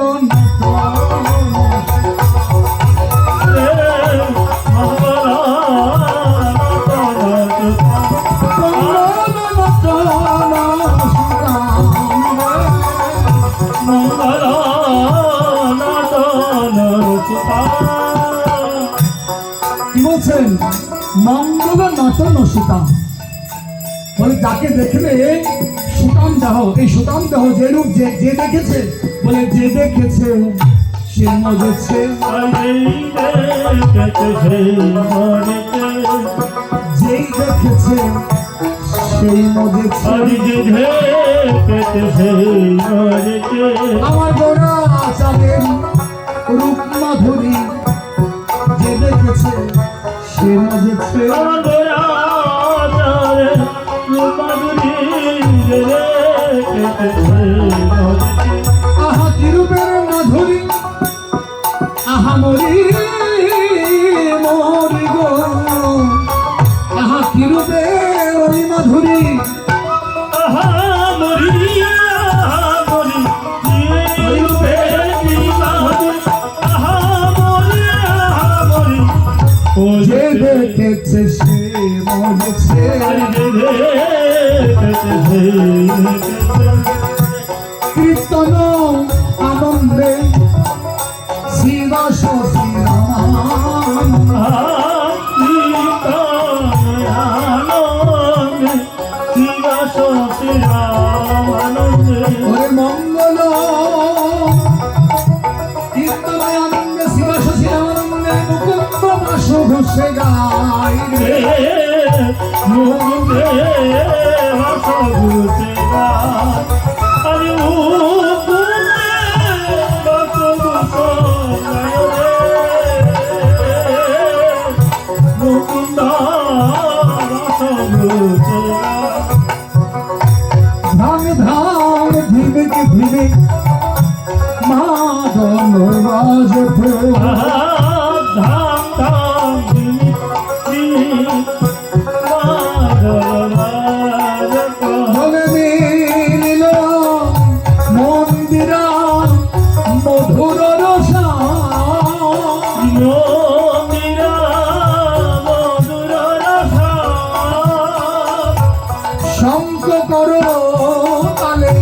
কি বলছেন? মঙ্গল নটন সুতাম, বলে যাকে দেখলে সুতাম দেহ, এই সুতাম দেহ যে রূপ যে যে দেখেছে, বলে যে দেখেছে সে মজেছে, যেই দেখেছে সেই মজেছে। আমার গোড়া চাঁদের রূপ মাধুরী যে দেখেছে সে মজেছে। আহা কি রূপের মাধুরী, আহা মরি মরি গো, আহা কি রূপের ওই মাধুরী, যে দেখেছে সে মরেছে। কীর্তন আনন্দে শিবাস শ্রীরাম, ওরে মঙ্গল কীর্তন আনন্দে শিবাস শ্রীরামানন্দে মুকুন্দ বাসু ঘোষে গাই রে। ধাম ধাম ধিমিক ধিমিক মাদন বাজতো, বলে মিলিল মন্দিরা মধুর রসা, শঙ্খ করো কালে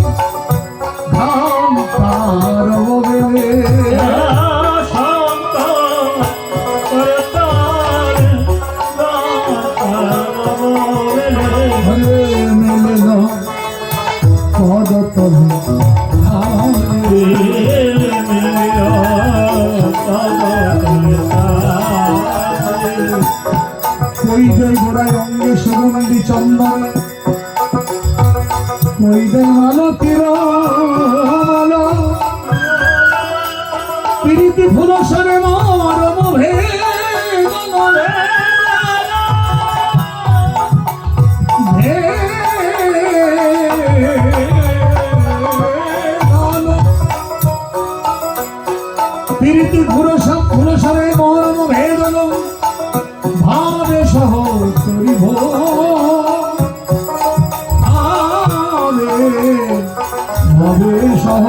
ধাম তার বলে, মিলিল পদতল কৈদের গোড়ায় অঙ্গে সুগন্ধি চন্দন, কৈদের মালতীর মালা, প্রীতি ফুলসরে মরম প্রীতি ফুলসরে মরম ভেদন, ভাবে সহ করিব ভাবে সহ